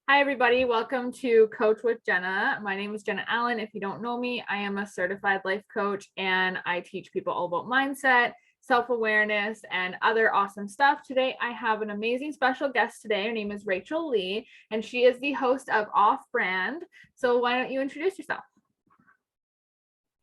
Hi, everybody. Welcome to Coach with Jenna. My name is Jenna Allen. If you don't know me, I am a certified life coach and I teach people all about mindset, self-awareness, and other awesome stuff. Today, I have an amazing special guest today. Her name is Rachel Lee, and she is the host of Off Brand. So why don't you introduce yourself?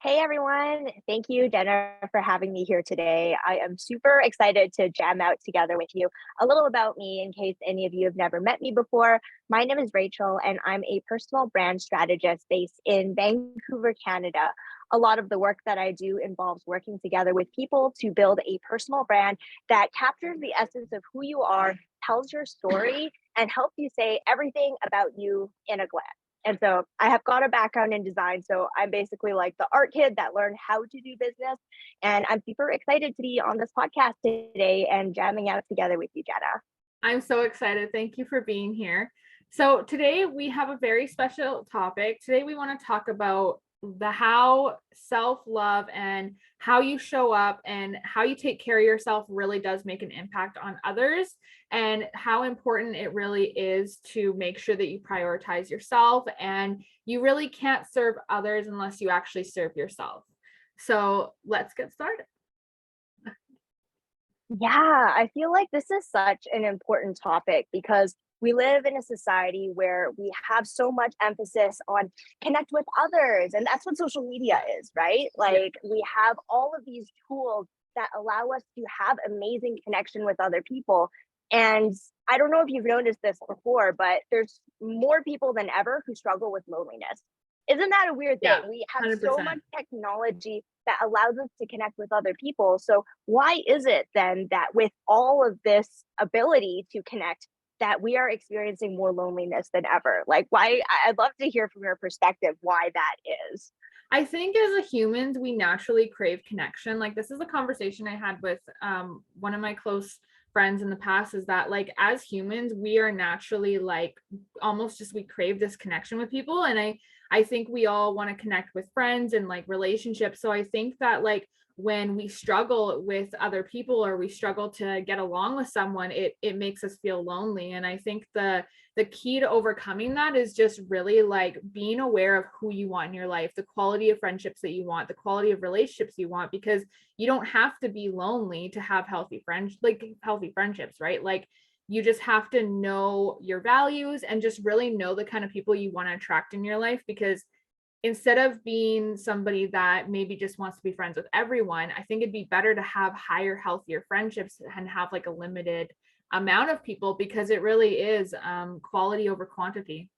Hey everyone, thank you, Jenna, for having me here today. I am super excited to jam out together with you. A little about me, in case any of you have never met me before. My name is Rachel, and I'm a personal brand strategist based in Vancouver, Canada. A lot of the work that I do involves working together with people to build a personal brand that captures the essence of who you are, tells your story, and helps you say everything about you in a glance. And so I have got a background in design. So I'm basically like the art kid that learned how to do business. And I'm super excited to be on this podcast today and jamming out together with you, Jenna. I'm so excited. Thank you for being here. So today we have a very special topic. Today we want to talk about the how self-love and how you show up and how you take care of yourself really does make an impact on others, and how important it really is to make sure that you prioritize yourself, and you really can't serve others unless you actually serve yourself. So let's get started. Yeah, I feel like this is such an important topic because we live in a society where we have so much emphasis on connect with others. And that's what social media is, right? Yeah. Like we have all of these tools that allow us to have amazing connection with other people. And I don't know if you've noticed this before, but there's more people than ever who struggle with loneliness. Isn't that a weird Yeah, thing? We have so 100%. much technology that allows us to connect with other people. So why is it then that with all of this ability to connect that we are experiencing more loneliness than ever? Like why I'd love to hear from your perspective why that is. I think as a humans, we naturally crave connection. Like, this is a conversation I had with one of my close friends in the past, is that like as humans, we are naturally like almost just we crave this connection with people. And I think we all want to connect with friends and like relationships. So I think that like when we struggle with other people or we struggle to get along with someone, it makes us feel lonely. And I think the key to overcoming that is just really like being aware of who you want in your life, the quality of friendships that you want, the quality of relationships you want, because you don't have to be lonely to have healthy friends, like healthy friendships, right? Like you just have to know your values and just really know the kind of people you want to attract in your life, because instead of being somebody that maybe just wants to be friends with everyone, I think it'd be better to have higher, healthier friendships and have like a limited amount of people, because it really is quality over quantity.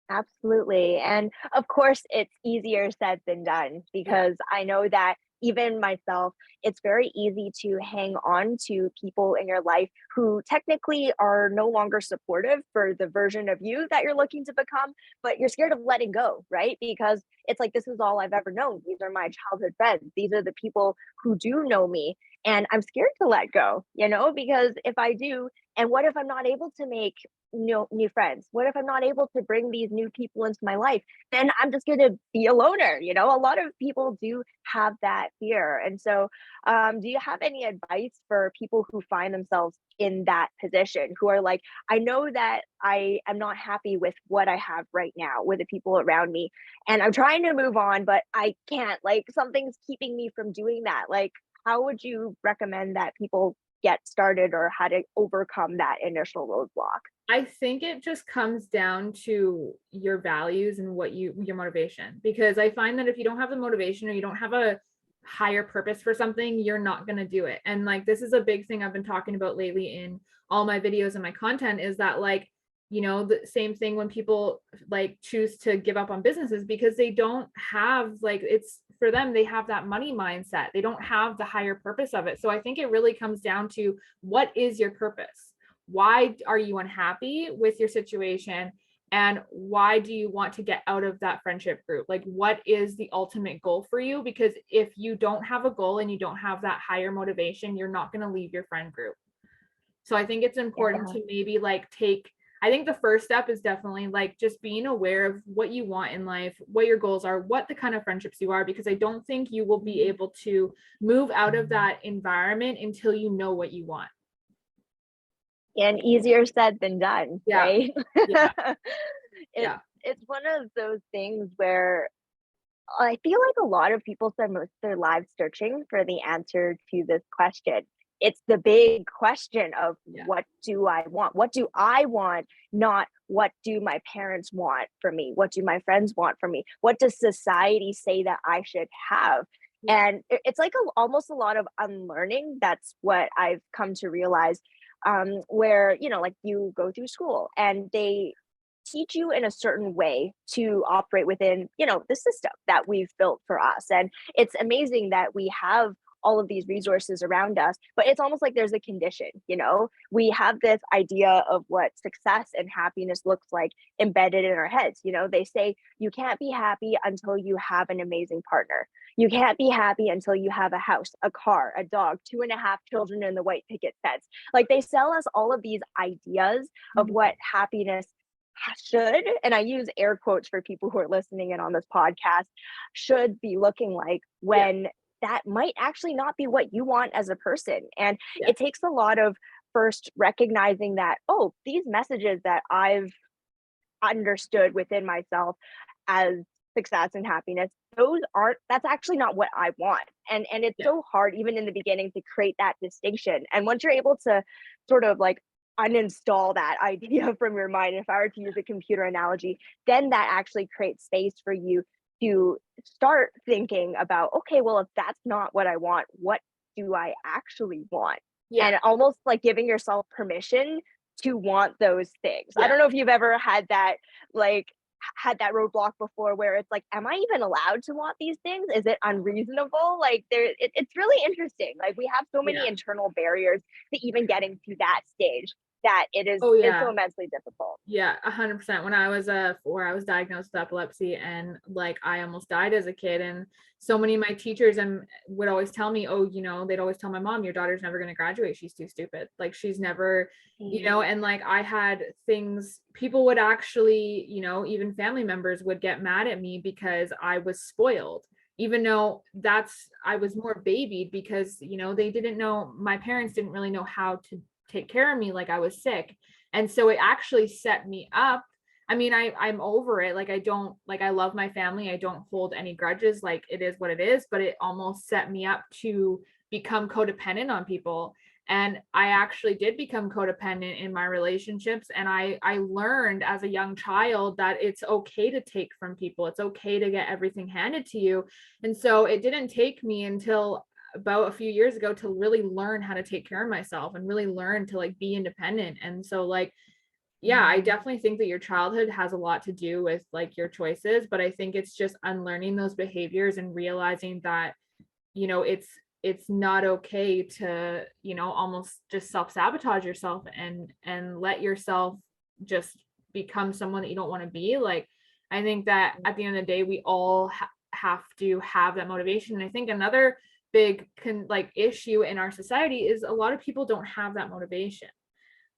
Absolutely. And of course, it's easier said than done Yeah. because I know that even myself, it's very easy to hang on to people in your life who technically are no longer supportive for the version of you that you're looking to become, but you're scared of letting go, right? Because it's like, this is all I've ever known. These are my childhood friends. These are the people who do know me. And I'm scared to let go, because if I do, and what if I'm not able to make new friends? What if I'm not able to bring these new people into my life? Then I'm just going to be a loner. A lot of people do have that fear. And so, do you have any advice for people who find themselves in that position, who are like, I know that I am not happy with what I have right now with the people around me, and I'm trying to move on, but I can't, like, something's keeping me from doing that. Like, how would you recommend that people get started or how to overcome that initial roadblock? I think it just comes down to your values and your motivation, because I find that if you don't have the motivation or you don't have a higher purpose for something, you're not going to do it. And like this is a big thing I've been talking about lately in all my videos and my content, is that like, the same thing when people like choose to give up on businesses because they don't have, like, it's for them, they have that money mindset. They don't have the higher purpose of it. So I think it really comes down to, what is your purpose? Why are you unhappy with your situation? And why do you want to get out of that friendship group? Like, what is the ultimate goal for you? Because if you don't have a goal and you don't have that higher motivation, you're not going to leave your friend group. So I think it's important Yeah. to maybe like I think the first step is definitely like just being aware of what you want in life, what your goals are, what the kind of friendships you are, because I don't think you will be able to move out of that environment until you know what you want. And easier said than done, Yeah. right? Yeah. it's Yeah. it's one of those things where I feel like a lot of people spend most of their lives searching for the answer to this question. It's the big question of Yeah. what do I want? What do I want? Not what do my parents want for me? What do my friends want from me? What does society say that I should have? Yeah. And it's like almost a lot of unlearning. That's what I've come to realize. Where, like you go through school and they teach you in a certain way to operate within, the system that we've built for us. And it's amazing that we have all of these resources around us, but it's almost like there's a condition, we have this idea of what success and happiness looks like embedded in our heads. They say you can't be happy until you have an amazing partner. You can't be happy until you have a house, a car, a dog, 2.5 children in the white picket fence. Like they sell us all of these ideas of Mhm. what happiness should, and I use air quotes for people who are listening in on this podcast, should be looking like, Yeah. when that might actually not be what you want as a person. And Yeah. it takes a lot of first recognizing that, oh, these messages that I've understood within myself as success and happiness, that's actually not what I want. And it's Yeah. so hard even in the beginning to create that distinction. And once you're able to sort of like uninstall that idea from your mind, if I were to use a computer analogy, then that actually creates space for you to start thinking about, okay, well, if that's not what I want, what do I actually want? Yeah. And almost like giving yourself permission to want those things. I Yeah. don't know if you've ever had that, like, had that roadblock before where it's like, am I even allowed to want these things? Is it unreasonable? Like it's really interesting. Like we have so many Yeah. internal barriers to even getting to that stage that Oh it's so yeah. immensely difficult. Yeah, 100%. When I was 4, I was diagnosed with epilepsy, and like I almost died as a kid. And so many of my teachers and would always tell me, oh, they'd always tell my mom, your daughter's never going to graduate. She's too stupid. Like she's never, Mm. and like I had things, people would actually, even family members would get mad at me because I was spoiled. Even though I was more babied because, they didn't know, my parents didn't really know how to take care of me like I was sick. And so it actually set me up. I mean, I'm over it. Like I don't, like I love my family. I don't hold any grudges. Like it is what it is, but it almost set me up to become codependent on people. And I actually did become codependent in my relationships. And I learned as a young child that it's okay to take from people. It's okay to get everything handed to you. And so it didn't take me until about a few years ago to really learn how to take care of myself and really learn to like be independent. And so like, yeah, I Mm. definitely think that your childhood has a lot to do with like your choices, but I think it's just unlearning those behaviors and realizing that, it's not okay to, almost just self-sabotage yourself and let yourself just become someone that you don't want to be. Like I think that at the end of the day, we all have to have that motivation. And I think another big like issue in our society is a lot of people don't have that motivation.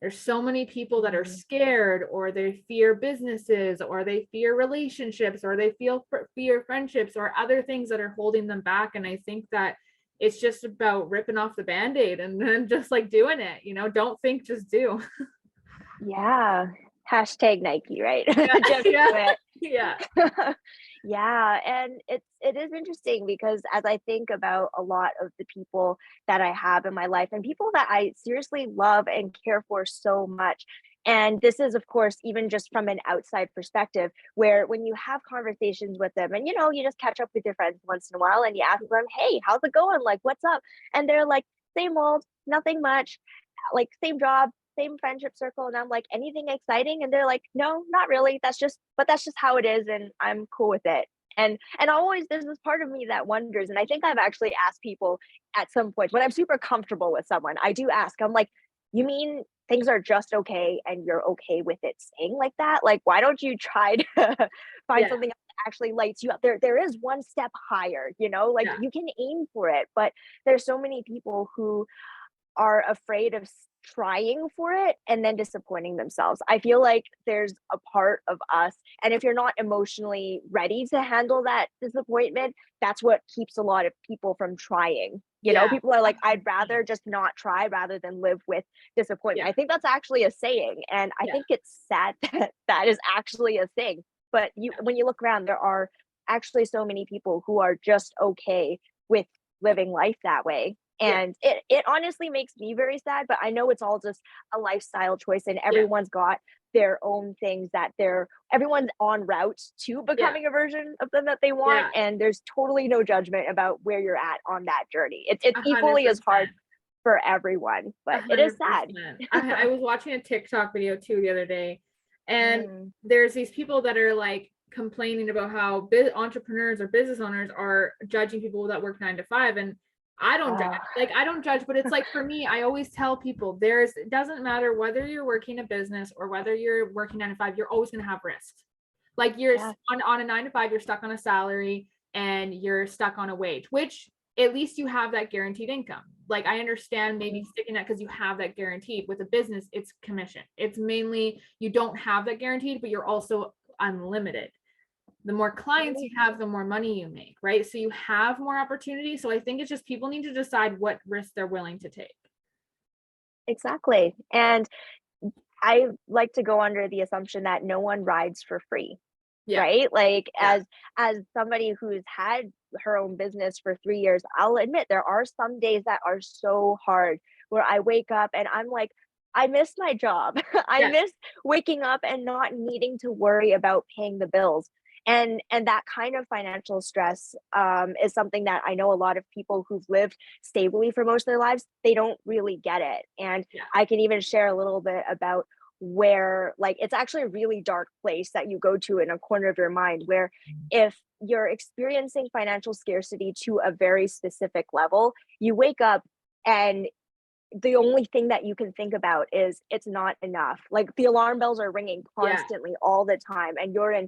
There's so many people that are Mm. scared, or they fear businesses, or they fear relationships, or they feel fear friendships, or other things that are holding them back. And I think that it's just about ripping off the band-aid and then just like doing it, don't think, just do. Yeah. Hashtag Nike, right? Yeah. Just Yeah. do it. Yeah. Yeah, and it is interesting because as I think about a lot of the people that I have in my life and people that I seriously love and care for so much. And this is, of course, even just from an outside perspective, where when you have conversations with them and you just catch up with your friends once in a while and you ask them, hey, how's it going? Like, what's up? And they're like, same old, nothing much, like same job, same friendship circle. And I'm like, anything exciting? And they're like, no, not really. That's just how it is. And I'm cool with it. And always there's this part of me that wonders. And I think I've actually asked people at some point when I'm super comfortable with someone, I do ask, I'm like, you mean things are just okay and you're okay with it staying like that? Like, why don't you try to find Yeah. something that actually lights you up? There is one step higher, like Yeah. you can aim for it, but there's so many people who are afraid of trying for it and then disappointing themselves. I feel like there's a part of us, and if you're not emotionally ready to handle that disappointment, that's what keeps a lot of people from trying. You know, Yeah. people are like, I'd 100%. rather just not try rather than live with disappointment. Yeah. I think that's actually a saying, and I Yeah. think it's sad that that is actually a thing. But when you look around, there are actually so many people who are just okay with living life that way. Yeah. And it honestly makes me very sad, but I know it's all just a lifestyle choice, and Yeah. everyone's got their own things that everyone's on route to Yeah. becoming a version of them that they want, Yeah. and there's totally no judgment about where you're at on that journey. It's A hundred equally as hard percent. for everyone, A but it is hundred sad. percent. I was watching a TikTok video too the other day, and Mm. there's these people that are like complaining about how entrepreneurs or business owners are judging people that work 9 to 5, and I don't judge. Ah, Like I don't judge, but it's like for me, I always tell people it doesn't matter whether you're working a business or whether you're working 9 to 5, you're always gonna have risks. Like you're yeah, on a 9 to 5, you're stuck on a salary and you're stuck on a wage, which at least you have that guaranteed income. Like I understand maybe mhm. sticking that because you have that guaranteed. With a business, it's commission. It's mainly you don't have that guaranteed, but you're also unlimited. The more clients you have, the more money you make, right? So you have more opportunity. So I think it's just people need to decide what risks they're willing to take. Exactly. And I like to go under the assumption that no one rides for free. Yeah. Right? Like, Yeah. as somebody who's had her own business for 3 years, I'll admit there are some days that are so hard where I wake up and I'm like, "I miss my job." I Yeah. miss waking up and not needing to worry about paying the bills. And that kind of financial stress, is something that I know a lot of people who've lived stably for most of their lives, they don't really get it. And Yeah. I can even share a little bit about where, like, it's actually a really dark place that you go to in a corner of your mind where if you're experiencing financial scarcity to a very specific level, you wake up and the only thing that you can think about is it's not enough. Like the alarm bells are ringing Yeah. constantly all the time and you're in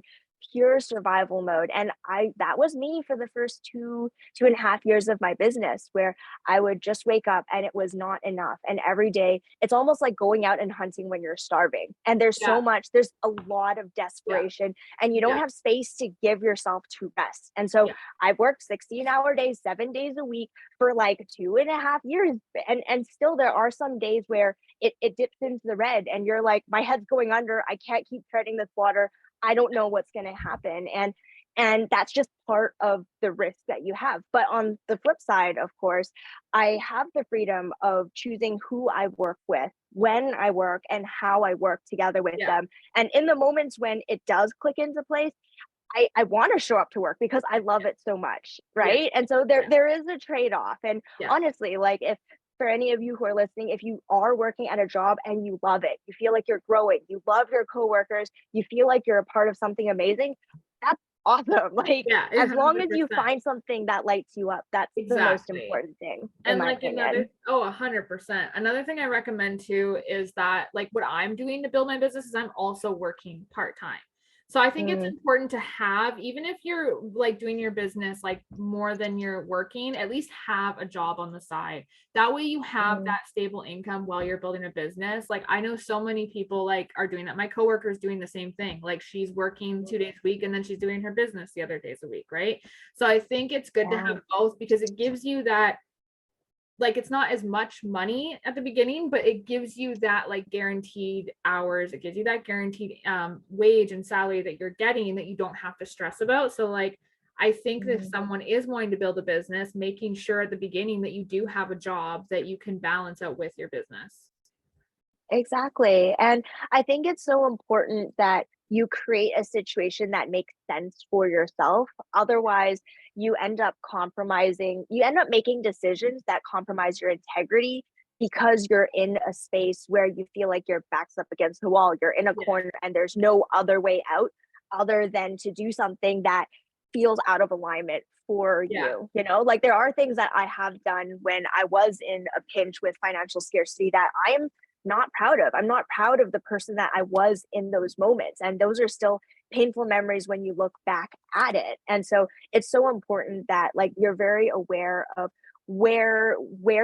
pure survival mode. And that was me for the first 2.5 years of my business, where I would just wake up and it was not enough. And every day it's almost like going out and hunting when you're starving. And Yeah. there's a lot of Yeah. desperation and you don't Yeah. have space to give yourself to rest. And so Yeah. I've worked 16-hour days, 7 days a week for like 2.5 years. And still there are some days where it dips into the red and you're like, my head's going under. I can't keep treading this water. I don't know what's going to happen. And that's just part of the risk that you have. But on the flip side, of course, I have the freedom of choosing who I work with, when I work, and how I work together with Yeah. them. And in the moments when it does click into place, I want to show up to work because I love it so much, Yeah. right? And so there Yeah. there is a trade-off. And Yeah. honestly, like, if for any of you who are listening, if you are working at a job and you love it, you feel like you're growing, you love your coworkers, you feel like you're a part of something amazing, that's awesome. Like, Yeah. as long as you 100%. find something that lights you up, that's the most Exactly. important thing, in And my like opinion. 100%. Another thing I recommend too is that like what I'm doing to build my business is I'm also working part-time. So I think it's Mm, important to have, even if you're like doing your business like more than you're working, at least have a job on the side. That way you have mm, that stable income while you're building a business. Like I know so many people like are doing that. My coworker is doing the same thing. Like she's working 2 days a week and then she's doing her business the other days a week, right? So I think it's good to yeah. have both because it gives you that like it's not as much money at the beginning, but it gives you that like guaranteed hours. It gives you that guaranteed wage and salary that you're getting that you don't have to stress about. So like I think that if Mm. someone is wanting to build a business, making sure at the beginning that you do have a job that you can balance out with your business. Exactly. And I think it's so important that you create a situation that makes sense for yourself. Otherwise, you end up making decisions that compromise your integrity because you're in a space where you feel like your back's up against the wall. You're in a Yeah. corner and there's no other way out other than to do something that feels out of alignment for Yeah. you. You know, like there are things that I have done when I was in a pinch with financial scarcity that I am not proud of. I'm not proud of the person that I was in those moments. And those are still painful memories when you look back at it. And so it's so important that like you're very aware of where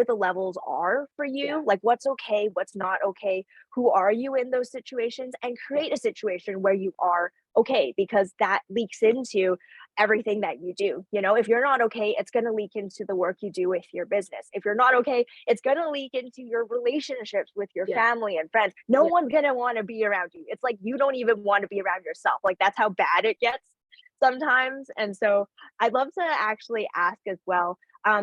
the levels are for Yeah. you, like what's okay, what's not okay, who are you in those situations, and Yeah. create a situation where you are okay, because that leaks into everything that you do. You know, if you're not okay, it's going to leak into the work you do with your business. If you're not okay, it's going to leak into your relationships with your Yeah. family and friends. No Yeah. one's going to want to be around you. It's like you don't even want to be around yourself. Like that's how bad it gets sometimes. And so I'd love to actually ask as well,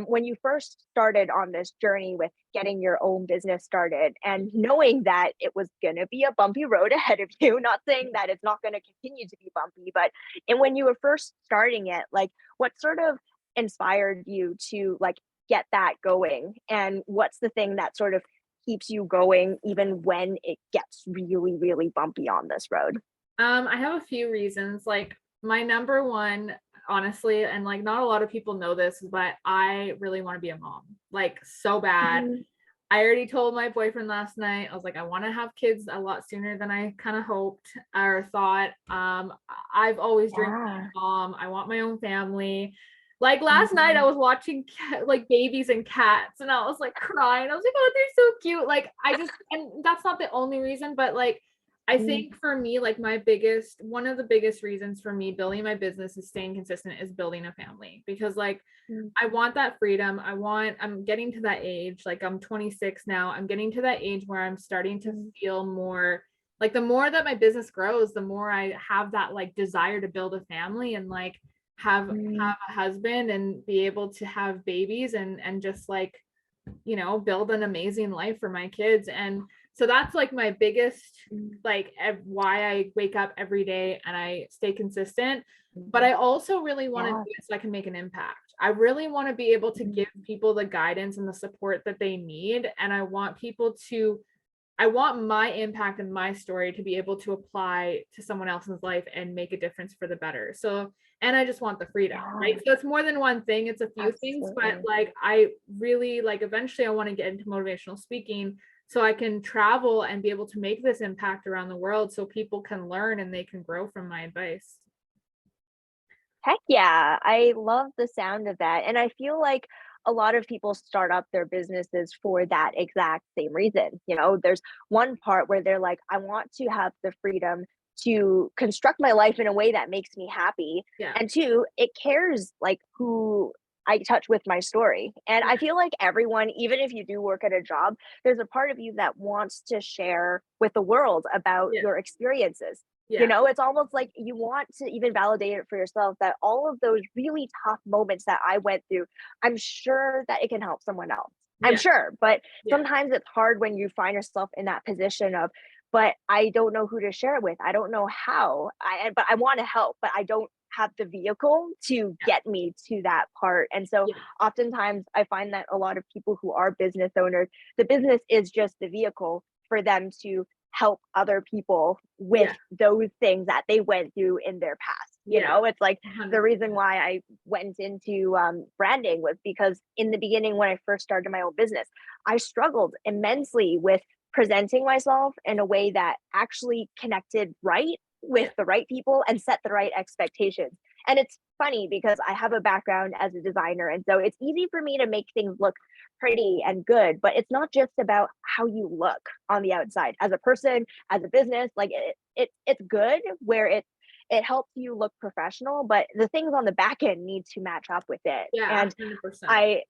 when you first started on this journey with getting your own business started and knowing that it was going to be a bumpy road ahead of you, not saying that it's not going to continue to be bumpy, but and when you were first starting it, like what sort of inspired you to like get that going, and what's the thing that sort of keeps you going even when it gets really really bumpy on this road? I have a few reasons. Like my number one, honestly, and like not a lot of people know this, but I really want to be a mom. Like so bad. Mhm. I already told my boyfriend last night. I was like, I want to have kids a lot sooner than I kind of hoped or thought. I've always dreamed of being Yeah. a mom. I want my own family. Like last night, I Mhm. was watching like babies and cats, and I was like crying. I was like, oh, they're so cute. Like I just, and that's not the only reason, but like I Mm, think for me, like my biggest, one of the biggest reasons for me building my business is staying consistent is building a family because like mm, I want that freedom. I'm getting to that age, like I'm 26 now. I'm getting to that age where I'm starting to mm, feel more like the more that my business grows, the more I have that like desire to build a family and like mm, have a husband and be able to have babies and just like build an amazing life for my kids. And so that's like my biggest, mm, like why I wake up every day and I stay consistent. But mm. I also really want to do Yeah. it so I can make an impact. I really want to be able to Mm, give people the guidance and the support that they need. And I want my impact and my story to be able to apply to someone else's life and make a difference for the better. So, and I just want the freedom, right? yeah, So it's more than one thing, it's a few things, but absolutely. like I really like eventually I want to get into motivational speaking so I can travel and be able to make this impact around the world so people can learn and they can grow from my advice. Heck yeah, I love the sound of that, and I feel like a lot of people start up their businesses for that exact same reason. You know, there's one part where they're like, "I want to have the freedom to construct my life in a way that makes me happy," Yeah. and 2, it cares, like, who I touch with my story, and Yeah. I feel like everyone, even if you do work at a job, there's a part of you that wants to share with the world about Yeah. your experiences. You Yeah. know, it's almost like you want to even validate it for yourself that all of those really tough moments that I went through, I'm sure that it can help someone else. I'm Yeah. sure, but Yeah. sometimes it's hard when you find yourself in that position of, but I don't know who to share it with. I don't know how. But I want to help, but I don't have the vehicle to Yeah. get me to that part. And so Yeah. oftentimes I find that a lot of people who are business owners, the business is just the vehicle for them to help other people with Yeah. those things that they went through in their past. You Yeah. know, it's like the reason 100%. why I went into branding was because in the beginning, when I first started my own business, I struggled immensely with presenting myself in a way that actually connected right with Yeah. the right people and set the right expectations. And it's funny because I have a background as a designer. And so it's easy for me to make things look pretty and good, but it's not just about how you look on the outside as a person, as a business. Like it's good where it helps you look professional, but the things on the back end need to match up with it. Yeah. And 100%. I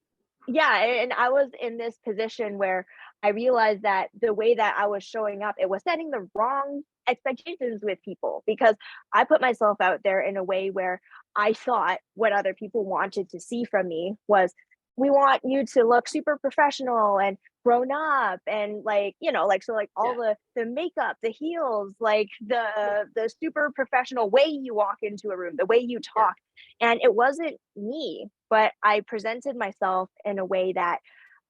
yeah, and I was in this position where I realized that the way that I was showing up, it was setting the wrong expectations with people because I put myself out there in a way where I thought what other people wanted to see from me was, we want you to look super professional and grown up and like, you know, like so like all Yeah. the makeup, the heels, like Yeah. the super professional way you walk into a room, the way you Yeah. talk. And it wasn't me, but I presented myself in a way that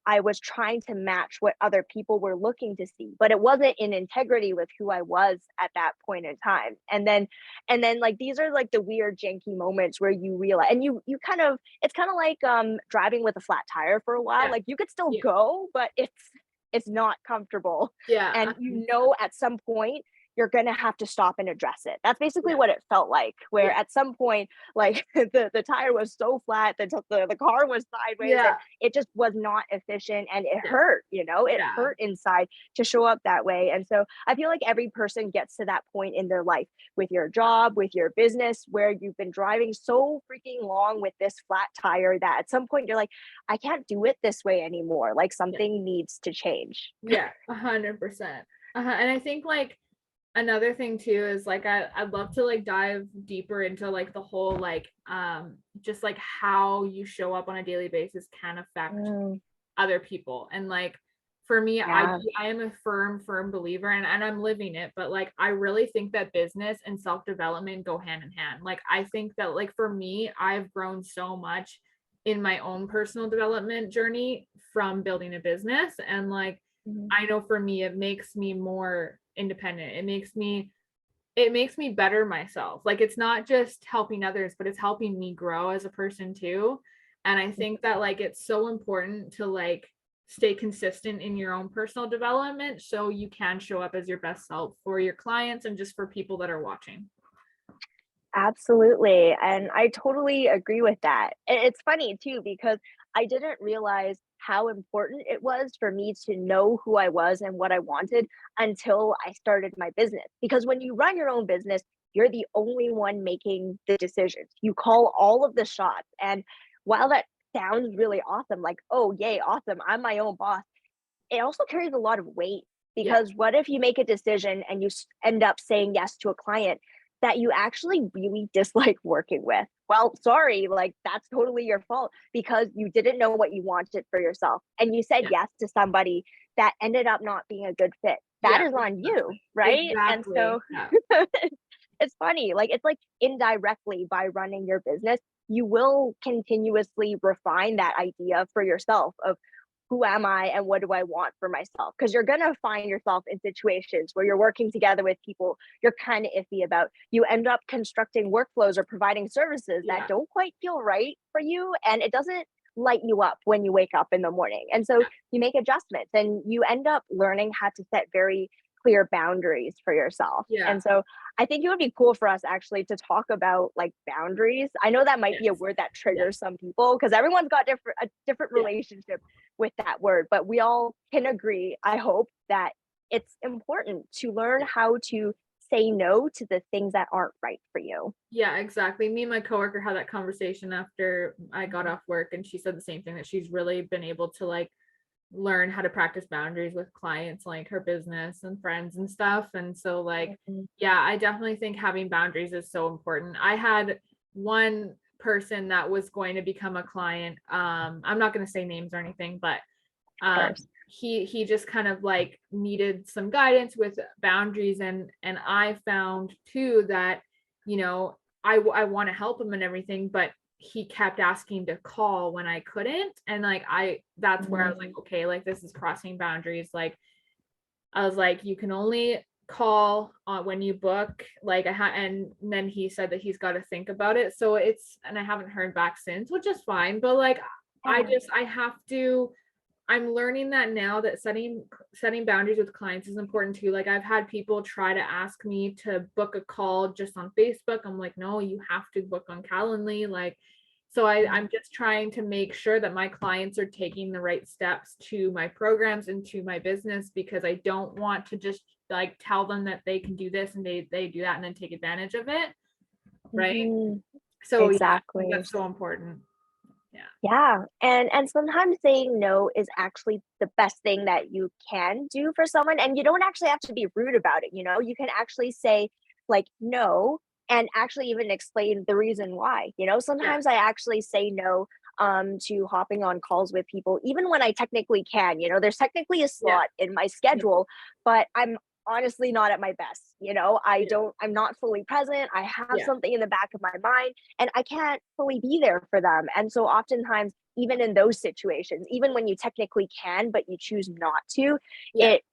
I was trying to match what other people were looking to see, but it wasn't in integrity with who I was at that point in time. And then like these are like the weird janky moments where you realize, and you kind of, it's kind of like driving with a flat tire for a while. Yeah. Like you could still Yeah. go, but it's not comfortable. Yeah. And you know at some point you're gonna have to stop and address it. That's basically Yeah. what it felt like, where Yeah. at some point, like the tire was so flat, the car was sideways, and Yeah. it just was not efficient and it Yeah. hurt, you know, it Yeah. hurt inside to show up that way. And so I feel like every person gets to that point in their life with your job, with your business, where you've been driving so freaking long with this flat tire that at some point you're like, I can't do it this way anymore. Like Yeah. something needs to change. Yeah. 100%. And I think like another thing too is like I'd love to like dive deeper into like the whole like just like how you show up on a daily basis can affect Mm, other people. And like for me, yeah. I am a firm believer, and I'm living it, but like I really think that business and self-development go hand in hand. Like I think that like for me, I've grown so much in my own personal development journey from building a business. And like Mhm. I know for me, it makes me more independent. It makes me better myself. Like it's not just helping others, but it's helping me grow as a person too. And I think that like it's so important to like stay consistent in your own personal development so you can show up as your best self for your clients and just for people that are watching. Absolutely, and I totally agree with that. It's funny too because I didn't realize how important it was for me to know who I was and what I wanted until I started my business. Because when you run your own business, you're the only one making the decisions. You call all of the shots. And while that sounds really awesome, like, oh, yay, awesome, I'm my own boss, it also carries a lot of weight Yeah. because what if you make a decision and you end up saying yes to a client that you actually really dislike working with? Well, sorry, like that's totally your fault because you didn't know what you wanted for yourself and you said Yeah. yes to somebody that ended up not being a good fit. That Yeah. is on you, right? And so Exactly. Yeah. it's funny, like it's like indirectly by running your business, you will continuously refine that idea for yourself of who am I and what do I want for myself? Because you're going to find yourself in situations where you're working together with people you're kind of iffy about. You end up constructing workflows or providing services that Yeah. don't quite feel right for you. And it doesn't light you up when you wake up in the morning. And so you make adjustments and you end up learning how to set very clear boundaries for yourself. Yeah. And so I think it would be cool for us actually to talk about like boundaries. I know that might be a Yes. word that Yeah. triggers some people because everyone's got a different Yeah. relationship with that word, but we all can agree, I hope, that it's important to learn how to say no to the things that aren't right for you. Yeah, exactly. Me and my coworker had that conversation after I got off work, and she said the same thing, that she's really been able to like learn how to practice boundaries with clients, like her business and friends and stuff. And so like, Mhm. yeah, I definitely think having boundaries is so important. I had one person that was going to become a client. I'm not going to say names or anything, but Of um course. he just kind of like needed some guidance with boundaries. And I found too that, you know, I want to help him and everything, but he kept asking to call when I couldn't. And like that's where I was like, Mhm. okay, like this is crossing boundaries. Like I was like, you can only call when you book. Like and then he said that he's got to think about it. So and I haven't heard back since, which is fine. But like Yeah. I have to. I'm learning that now, that setting boundaries with clients is important too. Like I've had people try to ask me to book a call just on Facebook. I'm like, no, you have to book on Calendly. Like, so Mhm. I'm just trying to make sure that my clients are taking the right steps to my programs and to my business, because I don't want to just like tell them that they can do this and they do that and then take advantage of it. Right. Mhm. So yeah, I think Exactly. that's so important. Yeah. Yeah, and sometimes saying no is actually the best thing that you can do for someone, and you don't actually have to be rude about it, you know? You can actually say, like, "No," and actually even explain the reason why, you know? Yeah. Sometimes I actually say no, to hopping on calls with people, even when I technically can, you know? There's technically a Yeah. slot in my Yeah. schedule, but I'm honestly not at my best, you know? Yeah. I'm not fully present, I have Yeah. something in the back of my mind, and I can't fully be there for them. And so oftentimes, even in those situations, even when you technically can, but you choose not to, Yeah. it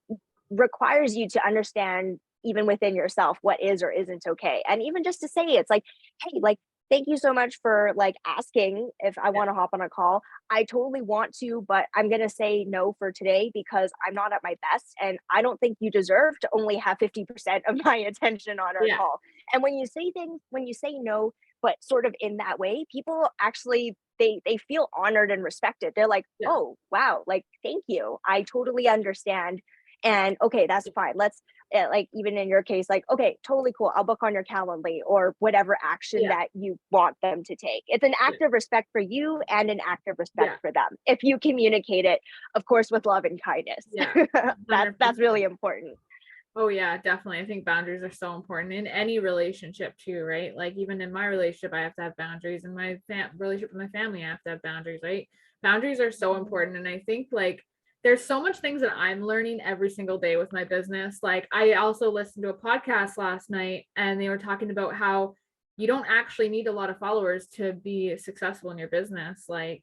requires you to understand even within yourself what is or isn't okay. And even just to say it's like, hey, like thank you so much for like asking if I Yeah. want to hop on a call. I totally want to, but I'm going to say no for today because I'm not at my best. And I don't think you deserve to only have 50% of my attention on our Yeah. call. And when you say things, when you say no, but sort of in that way, people actually, they feel honored and respected. They're like, Yeah. oh, wow, like, thank you. I totally understand. And okay, that's fine. Let's like even in your case, like, okay, totally cool. I'll book on your Calendly or whatever action Yeah. that you want them to take. It's an Yeah. act of respect for you and an act of respect Yeah. for them. If you communicate it, of course, with love and kindness. Yeah. That's 100%. really important. Oh yeah, definitely. I think boundaries are so important in any relationship too, right? Like even in my relationship, I have to have boundaries. In my relationship with my family, I have to have boundaries, right? Boundaries are so important. And I think like there's so much things that I'm learning every single day with my business. Like I also listened to a podcast last night and they were talking about how you don't actually need a lot of followers to be successful in your business. Like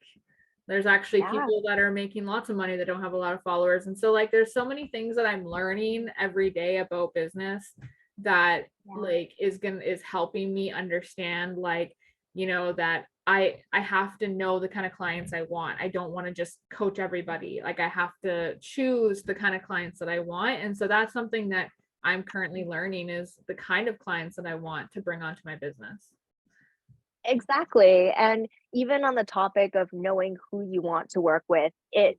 there's actually Yeah. people that are making lots of money that don't have a lot of followers. And so like there's so many things that I'm learning every day about business that Yeah. like is helping me understand like, that I have to know the kind of clients I want. I don't want to just coach everybody. Like I have to choose the kind of clients that I want. And so that's something that I'm currently learning is the kind of clients that I want to bring onto my business. Exactly. And even on the topic of knowing who you want to work with, it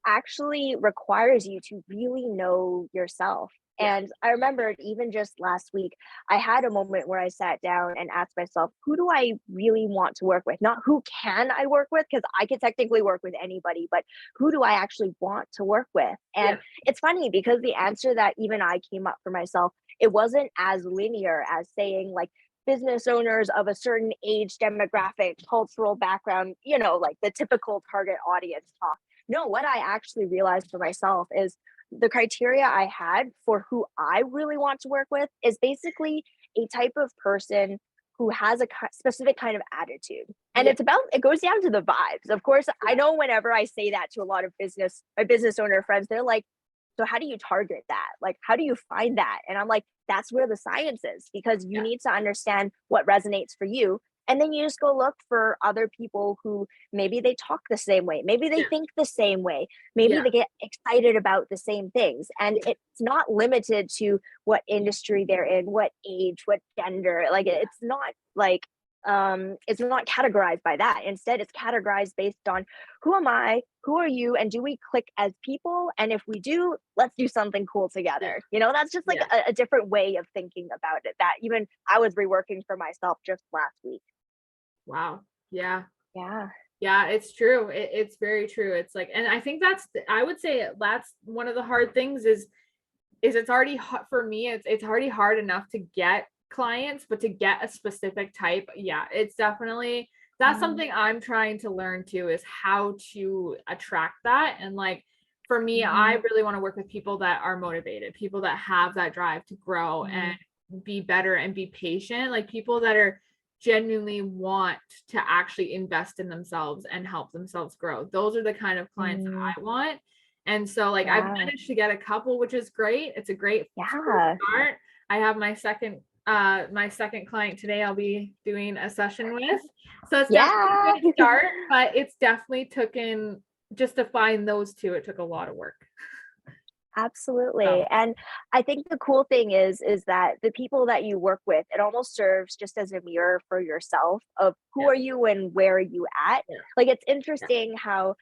actually requires you to really know yourself. Yeah. And I remembered even just last week, I had a moment where I sat down and asked myself, who do I really want to work with? Not who can I work with, because I could technically work with anybody, but who do I actually want to work with? And Yeah. it's funny because the answer that even I came up for myself, it wasn't as linear as saying like, business owners of a certain age demographic, cultural background, like the typical target audience talk. No, what I actually realized for myself is the criteria I had for who I really want to work with is basically a type of person who has a specific kind of attitude. And Yeah. it goes down to the vibes. Of course, I Yeah. know whenever I say that to a lot of my business owner friends, they're like, so how do you target that? Like, how do you find that? And I'm like, that's where the science is because you Yeah. need to understand what resonates for you. And then you just go look for other people who maybe they talk the same way, maybe they Yeah. think the same way, maybe Yeah. they get excited about the same things. And Yeah. it's not limited to what industry they're in, what age, what gender. Like Yeah. it's not like it's not categorized by that. Instead, it's categorized based on who am I, who are you, and do we click as people? And if we do, let's do something cool Yeah. together. That's just like Yeah. a different way of thinking about it that even I was reworking for myself just last week. Wow. Yeah. Yeah. Yeah, it's true. It's very true. It's like, and I think I would say that's one of the hard things is it's already hard for me. It's already hard enough to get clients, but to get a specific type, yeah, it's definitely that's Mm, something I'm trying to learn too, is how to attract that. And like for me, I mhm, really want to work with people that are motivated, people that have that drive to grow and mm, be better and be patient, like people that are genuinely want to actually invest in themselves and help themselves grow. Those are the kind of clients that mm, I want. And so like I've yeah. managed to get a couple, which is great. It's a great first Yeah. start. I have my second client today I'll be doing a session with. So it's definitely a Yeah. good start, but it's definitely taken just to find those two, it took a lot of work. Absolutely. So And I think the cool thing is that the people that you work with, it almost serves just as a mirror for yourself of who yeah, are you and where are you at. yeah, Like it's yeah, interesting how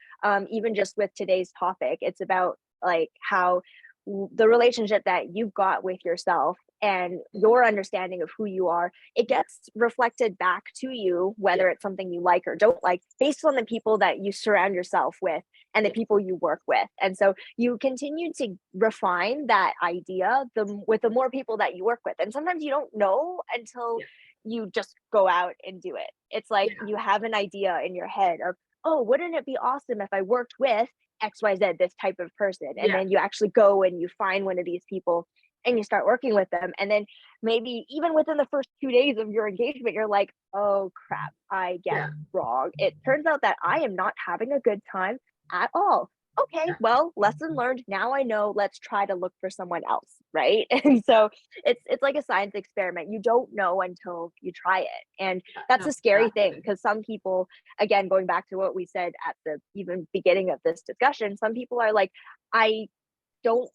even just with today's topic, it's about like how the relationship that you've got with yourself and your understanding of who you are, it gets reflected back to you, yeah, whether it's something you like or don't like, based on the people that you surround yourself with and the yeah, people you work with. And so you continue to refine that idea with the more people that you work with. And sometimes you don't know until yeah, you just go out and do it. It's like yeah, you have an idea in your head of, oh, wouldn't it be awesome if I worked with XYZ, this type of person? And yeah, then you actually go and you find one of these people and you start working with them. And then maybe even within the first 2 days of your engagement, you're like, oh crap, I guess yeah, wrong. It turns out that I am not having a good time at all. okay, well, lesson learned. Now I know, let's try to look for someone else, right? And so it's like a science experiment. You don't know until you try it. And Yeah, that's no, a scary thing exactly. because some people, again, going back to what we said at the even beginning of this discussion, some people are like, I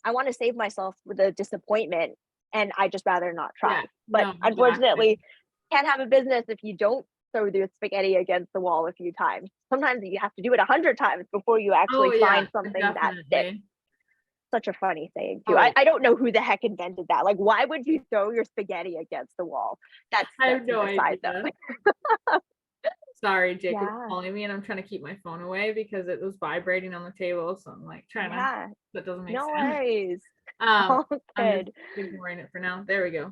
I want to save myself with the disappointment and I just rather not try. Yeah, But no, unfortunately, exactly. can't have a business if you don't throw the spaghetti against the wall a few times. Sometimes you have to do it 100 times before you Oh actually yeah, find something that sticks. definitely. Such a funny saying too. Oh yeah. I don't know who the heck invented that. Like, why would you throw your spaghetti against the wall? I have That's an no aside idea. though. Sorry, Jacob's Yeah, calling me and I'm trying to keep my phone away because it was vibrating on the table. So I'm like trying to, yeah. that doesn't make No sense. worries. Um, All I'm just good. ignoring it for now. There we go.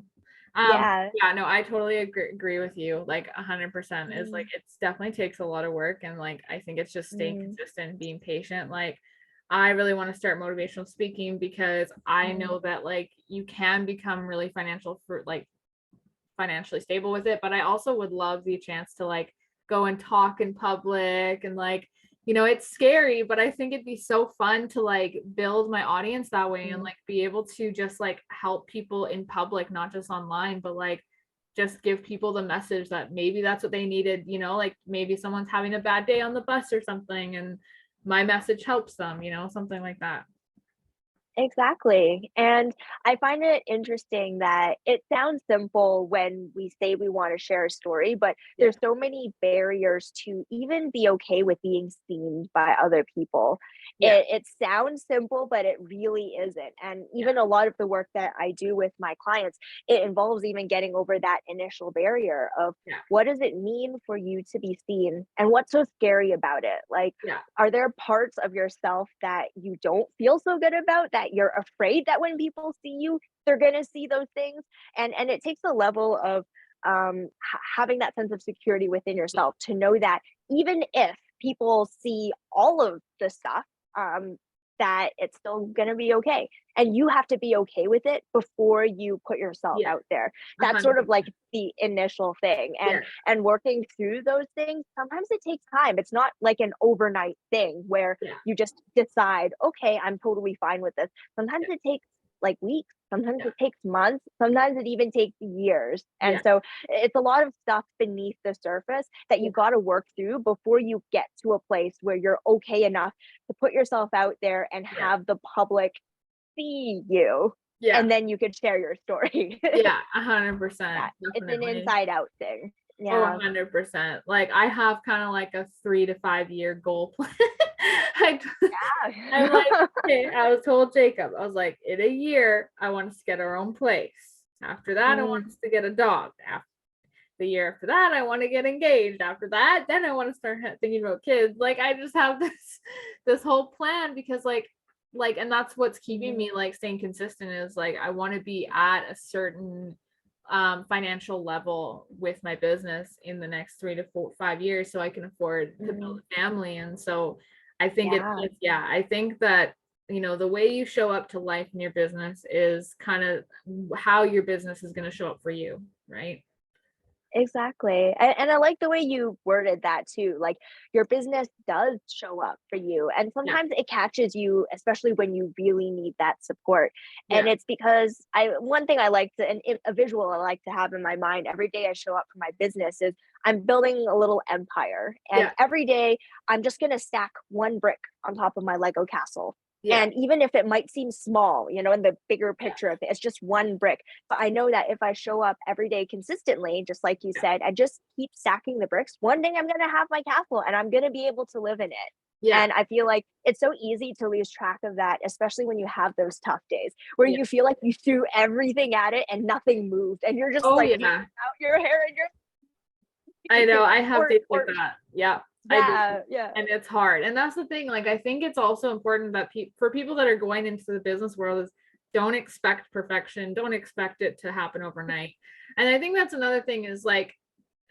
Yeah. Yeah, no, I totally agree with you. Like 100% is like, Mm, it's definitely takes a lot of work. And like, I think it's just staying mm, consistent, being patient. Like, I really want to start motivational speaking because I mm, know that like you can become really financially stable with it, but I also would love the chance to like go and talk in public and like, it's scary, but I think it'd be so fun to like build my audience that way and mm. like be able to just like help people in public, not just online, but like just give people the message that maybe that's what they needed, like maybe someone's having a bad day on the bus or something and my message helps them, something like that. Exactly. And I find it interesting that it sounds simple when we say we want to share a story, but Yeah. there's so many barriers to even be okay with being seen by other people. Yeah. It sounds simple, but it really isn't. And Yeah. even a lot of the work that I do with my clients, it involves even getting over that initial barrier of Yeah. what does it mean for you to be seen and what's so scary about it? Like, Yeah. are there parts of yourself that you don't feel so good about, that you're afraid that when people see you, they're gonna see those things? And it takes a level of having that sense of security within Yeah. yourself to know that even if people see all of the stuff, um, that it's still gonna be okay. And you have to be okay with it before you put yourself Yeah. out there. That's sort of like 100%. the initial thing. Yeah. And working through those things, sometimes it takes time. It's not like an overnight thing where Yeah. you just decide, okay, I'm totally fine with this. Sometimes it takes like weeks, sometimes Yeah. it takes months, sometimes it even takes years. And Yeah. so it's a lot of stuff beneath the surface that Yeah. you got to work through before you get to a place where you're okay enough to put yourself out there and Yeah. have the public see you. Yeah. And then you could share your story. Yeah. 100%. Yeah, it's an Definitely. inside out thing. Oh, Yeah. 100%. Like I have kind of like a 3 to 5 year goal plan. I, I'm like, Yeah. okay, I was told Jacob, I was like, in a year, I want us to get our own place. After that, I want Mm, us to get a dog. After the year after that, I want to get engaged. After that, then I want to start thinking about kids. Like I just have this whole plan because and that's what's keeping mhm, me like staying consistent is like I want to be at a certain financial level with my business in the next 3 to 5 years so I can afford to build mhm. a family. And so I think Yeah. it's yeah, I think that the way you show up to life in your business is kind of how your business is going to show up for you, right? Exactly. And I like the way you worded that too. Like your business does show up for you. And Yeah. sometimes it catches you, especially when you really need that support. And Yeah. it's because one thing I like to, and a visual I like to have in my mind every day I show up for my business is I'm building a little empire. And Yeah. every day I'm just going to stack one brick on top of my Lego castle. Yeah. And even if it might seem small, in the bigger Yeah. picture of it, it's just one brick, but I know that if I show up every day consistently, just like you Yeah. said, I just keep stacking the bricks, one day I'm going to have my castle and I'm going to be able to live in it. Yeah. And I feel like it's so easy to lose track of that, especially when you have those tough days where Yeah. you feel like you threw everything at it and nothing moved and you're just Oh like pulling yeah. out your hair and I know. I have or days like or that. Yeah, I do. yeah, yeah. And it's hard. And that's the thing. Like, I think it's also important that for people that are going into the business world is don't expect perfection. Don't expect it to happen overnight. And I think that's another thing is like,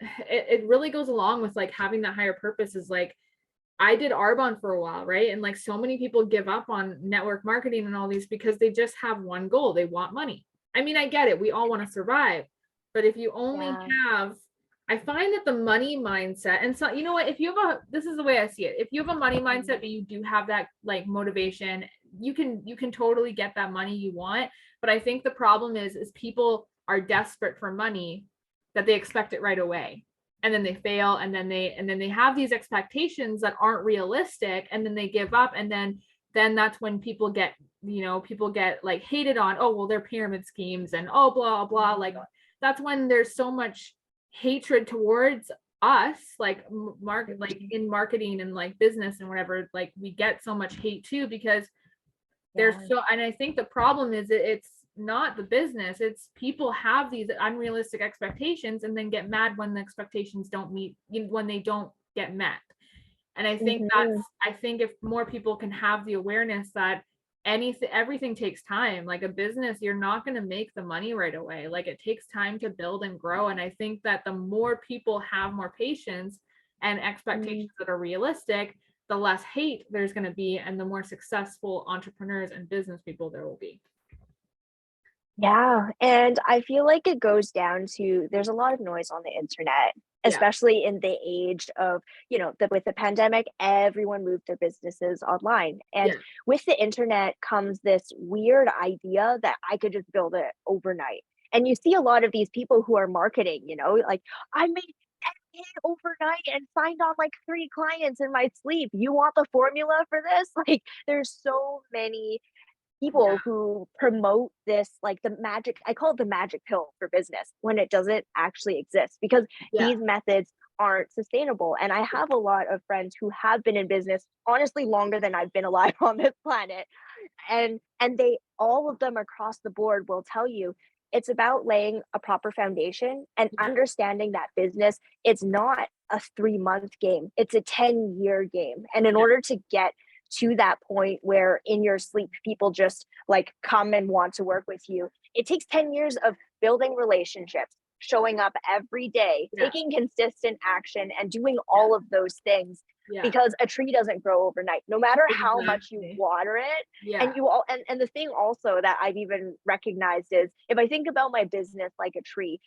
it really goes along with like having that higher purpose is like, I did Arbonne for a while, right? And like so many people give up on network marketing and all these because they just have one goal. They want money. I mean, I get it. We all want to survive. But if you only Yeah. have I find that the money mindset, and so, you know what, if you have this is the way I see it. If you have a money mindset, but you do have that like motivation, you can totally get that money you want. But I think the problem is people are desperate for money, that they expect it right away. And then they fail, and then they have these expectations that aren't realistic, and then they give up, and then that's when people get like hated on. Oh, well, they're pyramid schemes, and oh, blah blah, like that's when there's so much hatred towards us, like like in marketing and like business and whatever, like we get so much hate too, because there's so, and I think the problem is it's not the business, it's people have these unrealistic expectations and then get mad when the expectations don't meet, when they don't get met. And I think Mhm. I think if more people can have the awareness that everything takes time, like a business, you're not going to make the money right away. Like it takes time to build and grow. And I think that the more people have more patience and Mm. expectations that are realistic, the less hate there's going to be, and the more successful entrepreneurs and business people there will be. Yeah, and I feel like it goes down to there's a lot of noise on the internet, Yeah. especially in the age of, with the pandemic, everyone moved their businesses online. And Yeah. with the internet comes this weird idea that I could just build it overnight. And you see a lot of these people who are marketing, like I made 10K overnight and signed on like 3 clients in my sleep. You want the formula for this? Like there's so many Yeah. people who promote this, like the magic, I call it the magic pill for business, when it doesn't actually exist, because Yeah. these methods aren't sustainable. And I have a lot of friends who have been in business honestly longer than I've been alive on this planet, and they, all of them across the board will tell you it's about laying a proper foundation and Yeah. understanding that business, it's not a 3-month game, it's a 10-year game. And in Yeah. order to get to that point where in your sleep people just like come and want to work with you, it takes 10 years of building relationships, showing up every day, Yeah. taking consistent action, and doing Yeah. all of those things, Yeah. because a tree doesn't grow overnight no matter how much you Exactly. water it. Yeah. And you all, and the thing also that I've even recognized is, if I think about my business like a tree,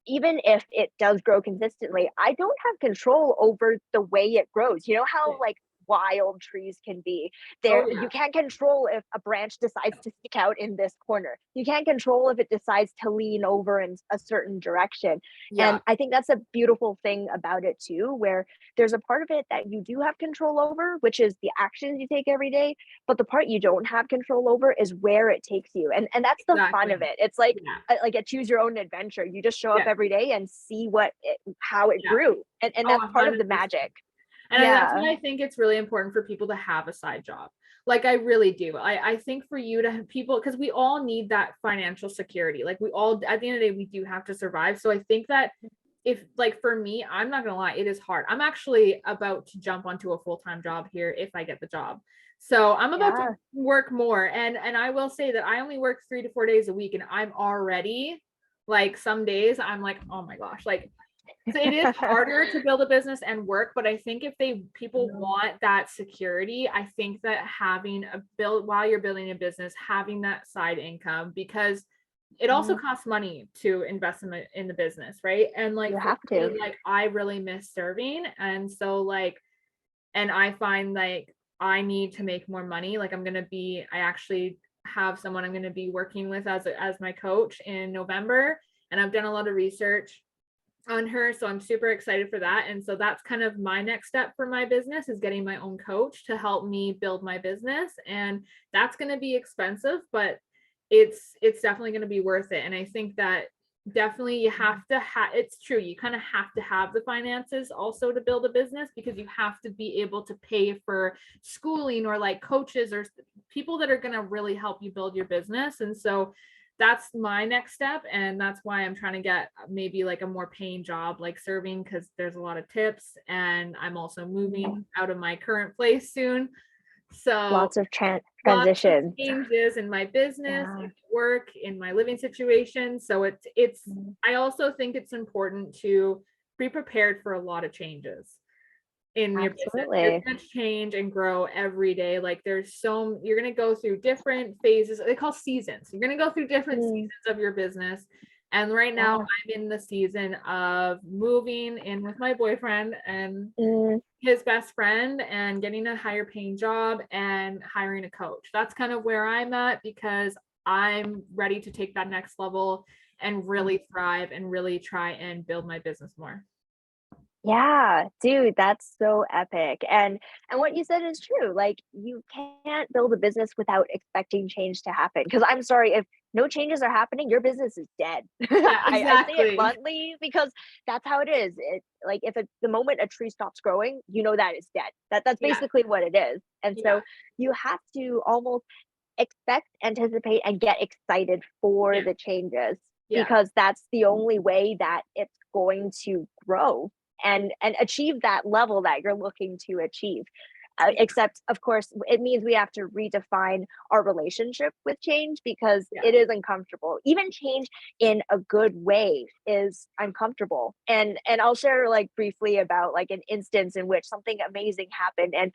even if it does grow consistently, I don't have control over the way it grows. You know Yeah. how like wild trees can be. Oh There, yeah. you can't control if a branch decides to stick out in this corner. You can't control if it decides to lean over in a certain direction. Yeah. And I think that's a beautiful thing about it too, where there's a part of it that you do have control over, which is the actions you take every day, but the part you don't have control over is where it takes you. And that's the fun of Exactly. it. It's like Yeah. like a choose your own adventure. You just show up Yeah. every day and see how it Yeah. grew. And Oh, that's part of the 100%. magic. And that's Yeah. why I think it's really important for people to have a side job. Like I really do. I think for you to have people, because we all need that financial security. Like we all, at the end of the day, we do have to survive. So I think that if, like for me, I'm not gonna lie, it is hard. I'm actually about to jump onto a full-time job here if I get the job. So I'm about to Yeah. work more. And I will say that I only work 3 to 4 days a week, and I'm already like, some days I'm like, oh my gosh, like, so it is harder to build a business and work, but I think if people want that security, I think that having a build while you're building a business, having that side income, because it also Mhm. costs money to invest in the business, right? And like You for have me, to. like I really miss serving, and so like, and I find like I need to make more money. Like I actually have someone I'm going to be working with as my coach in November, and I've done a lot of research on her, so I'm super excited for that. And so that's kind of my next step for my business, is getting my own coach to help me build my business. And that's going to be expensive, but it's definitely going to be worth it. And I think that definitely you have to it's true, you kind of have to have the finances also to build a business, because you have to be able to pay for schooling, or like coaches, or people that are going to really help you build your business. And so that's my next step, and that's why I'm trying to get maybe like a more paying job like serving, because there's a lot of tips, and I'm also moving out of my current place soon. So Lots of lots of transitions. changes in my business, Yeah. in work, in my living situation. So it's Mhm. I also think it's important to be prepared for a lot of changes in your business. You're Absolutely. going to change and grow every day. Like you're going to go through different phases. They call seasons. You're going to go through different Mm. seasons of your business. And right now Yeah. I'm in the season of moving in with my boyfriend and Mm, his best friend and getting a higher paying job and hiring a coach. That's kind of where I'm at because I'm ready to take that next level and really thrive and really try and build my business more. yeah, dude, that's so epic. And what you said is true. Like you can't build a business without expecting change to happen. Because I'm sorry, if no changes are happening, your business is dead. Yeah, I say it exactly. bluntly because that's how it is. It like if it, the moment a tree stops growing, you know that it's dead. That's Yeah, basically what it is. And yeah, so you have to almost expect, anticipate, and get excited for yeah, the changes yeah, because that's the only way that it's going to grow and achieve that level that you're looking to achieve. Except, of course, it means we have to redefine our relationship with change because yeah, it is uncomfortable. Even change in a good way is uncomfortable. And I'll share like briefly about like an instance in which something amazing happened, and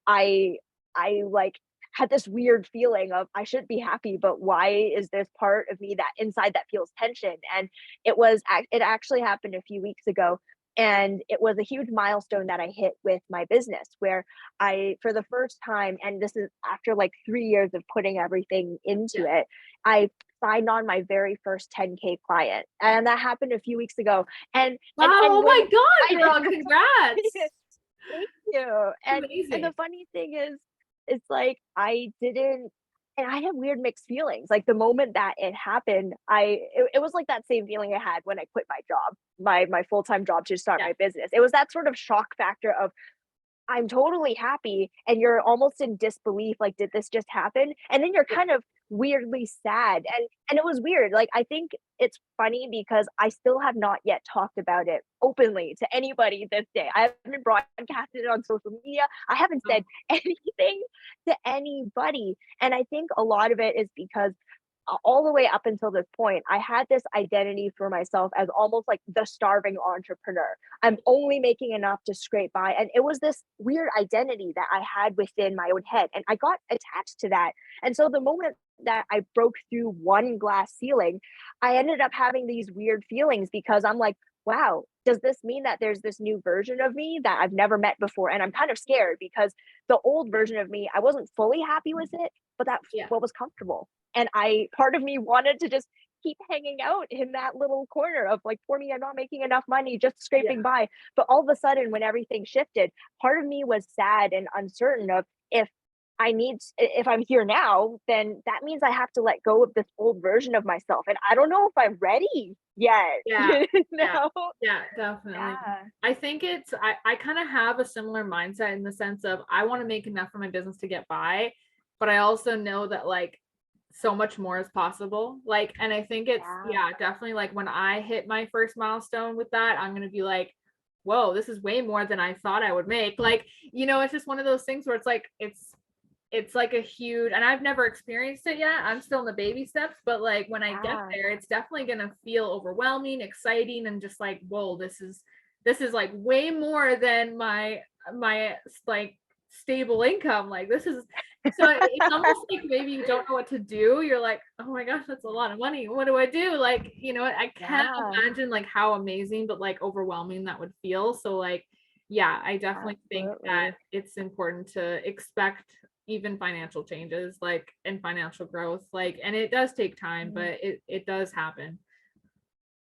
I I like had this weird feeling of I should be happy, but why is this part of me that inside that feels tension? And it actually happened a few weeks ago, and it was a huge milestone that I hit with my business where I for the first time, and this is after like 3 years of putting everything into yeah. it, I signed on my very first 10K client. And that happened a few weeks ago. Wow, And oh my when God, I did girl, congrats. thank you. And Amazing. the funny thing is, it's like I didn't and I have weird mixed feelings. Like the moment that it happened, it was like that same feeling I had when I quit my job, my full-time job to start Yeah, my business. It was that sort of shock factor of I'm totally happy, and you're almost in disbelief, like, "Did this just happen?" And then you're yeah, kind of weirdly sad, and it was weird, like, I think it's funny because I still have not yet talked about it openly to anybody this day. I haven't broadcasted it on social media, I haven't said um, anything to anybody, and I think a lot of it is because all the way up until this point, I had this identity for myself as almost like the starving entrepreneur. I'm only making enough to scrape by. And it was this weird identity that I had within my own head. And I got attached to that. And so the moment that I broke through one glass ceiling, I ended up having these weird feelings because I'm like, wow, does this mean that there's this new version of me that I've never met before? And I'm kind of scared because the old yeah, version of me, I wasn't fully happy with it, but that's yeah, what was comfortable. And I part of me wanted to just keep hanging out in that little corner of like, for me, I'm not making enough money, just yeah, scraping by. But all of a sudden, when everything shifted, part of me was sad and uncertain of if if I'm here now, then that means I have to let go of this old version of myself. And I don't know if I'm ready yet, yeah, you yeah, know? yeah, definitely. Yeah. I think I kind of have a similar mindset in the sense of I want to make enough for my business to get by, but I also know that like so much more is possible. Like, and I think it's, Yeah. yeah, definitely like when I hit my first milestone with that, I'm going to be like, whoa, this is way more than I thought I would make. Like, it's just one of those things where it's like, it's like a huge, and I've never experienced it yet. I'm still in the baby steps, but like when I get Yeah. there, it's definitely going to feel overwhelming, exciting, and just like, whoa, this is like way more than my like stable income. Like this is so it's almost like maybe you don't know what to do. You're like, oh my gosh, that's a lot of money. What do I do? Like, I can't Yeah. imagine like how amazing but like overwhelming that would feel. So like, yeah, I definitely think that Absolutely. it's important to expect even financial changes like and financial growth. Like, and it does take time, Mhm. but it does happen.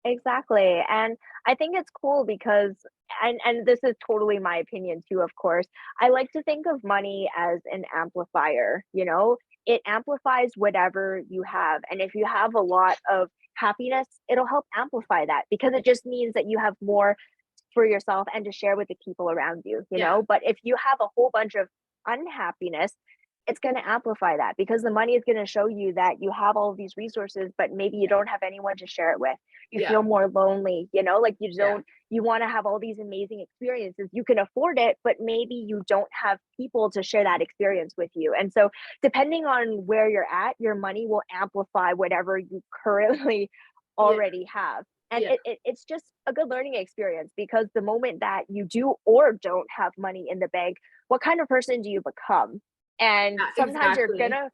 Exactly, and I think it's cool because and this is totally my opinion too, of course. I like to think of money as an amplifier, you know? It amplifies whatever you have, and if you have a lot of happiness, it'll help amplify that because it just means that you have more for yourself and to share with the people around you, you Yeah. know? But if you have a whole bunch of unhappiness, it's going to amplify that because the money is going to show you that you have all of these resources, but maybe you don't have anyone to share it with. You Yeah. feel more lonely, you know, like Yeah. you want to have all these amazing experiences. You can afford it, but maybe you don't have people to share that experience with you. And so, depending on where you're at, your money will amplify whatever you currently Yeah. already have. And Yeah. it's just a good learning experience because the moment that you do or don't have money in the bank, what kind of person do you become? And Yeah. sometimes you're Exactly. gonna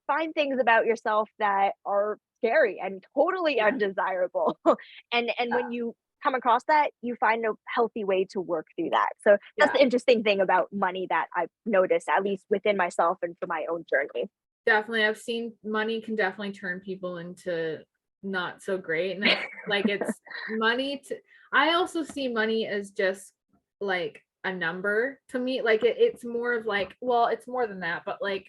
find things about yourself that are scary and totally Yeah. undesirable. And Yeah. when you come across that, you find a healthy way to work through that. So that's Yeah. the interesting thing about money that I've noticed, at least within myself and for my own journey. Definitely, I've seen money can definitely turn people into not so great, and I like it's money to I also see money as just like a number to me. Like it's more of like, well, it's more than that, but like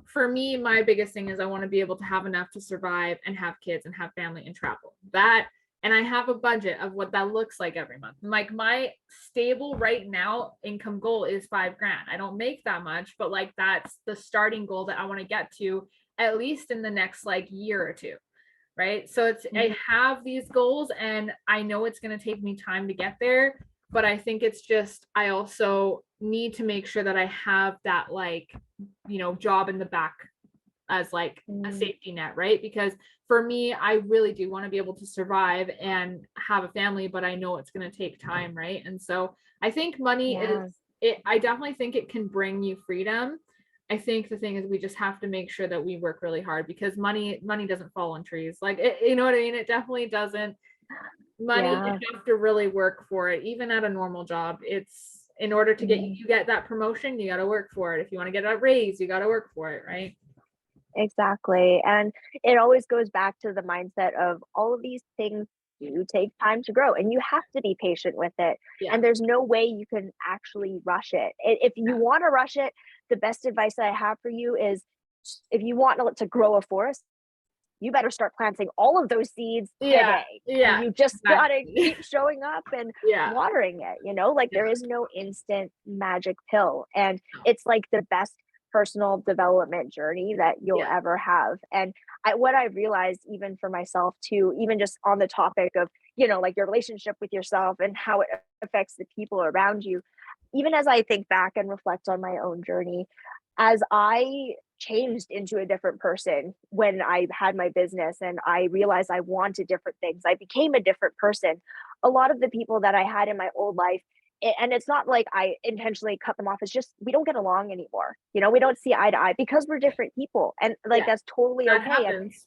for me, my biggest thing is I want to be able to have enough to survive and have kids and have family and travel. That and I have a budget of what that looks like every month. Like my stable right now income goal is 5 grand. I don't make that much, but like that's the starting goal that I want to get to at least in the next like year or two. Right. So it's, I Mhm. have these goals and I know it's going to take me time to get there. But I think it's just, I also need to make sure that I have that like, job in the back as like a Mm, safety net, right? Because for me, I really do want to be able to survive and have a family, but I know it's going to take time, right? And so I think money is yeah. it, I definitely think it can bring you freedom. I think the thing is we just have to make sure that we work really hard because money doesn't fall on trees. Like you know what I mean? It definitely doesn't. Money, you Yeah. have to really work for it, even at a normal job. It's in order to get Mhm. you get that promotion, you got to work for it. If you want to get a raise, you got to work for it, right? Exactly. And it always goes back to the mindset of all of these things do take time to grow and you have to be patient with it. Yeah. And there's no way you can actually rush it. If you want to rush it, the best advice that I have for you is if you want to grow a forest, you better start planting all of those seeds Yeah, today. And yeah, you just got to exactly. keep showing up and Yeah, watering it, like yeah, there is no instant magic pill. And no, it's like the best personal development journey that you'll yeah, ever have. And what I realized even for myself too, even just on the topic of, like your relationship with yourself and how it affects the people around you, even as I think back and reflect on my own journey, as I changed into a different person when I had my business and I realized I wanted different things. I became a different person. A lot of the people that I had in my old life, and it's not like I intentionally cut them off, it's just we don't get along anymore. We don't see eye to eye because we're different people. And like yeah, that's totally that okay. And happens.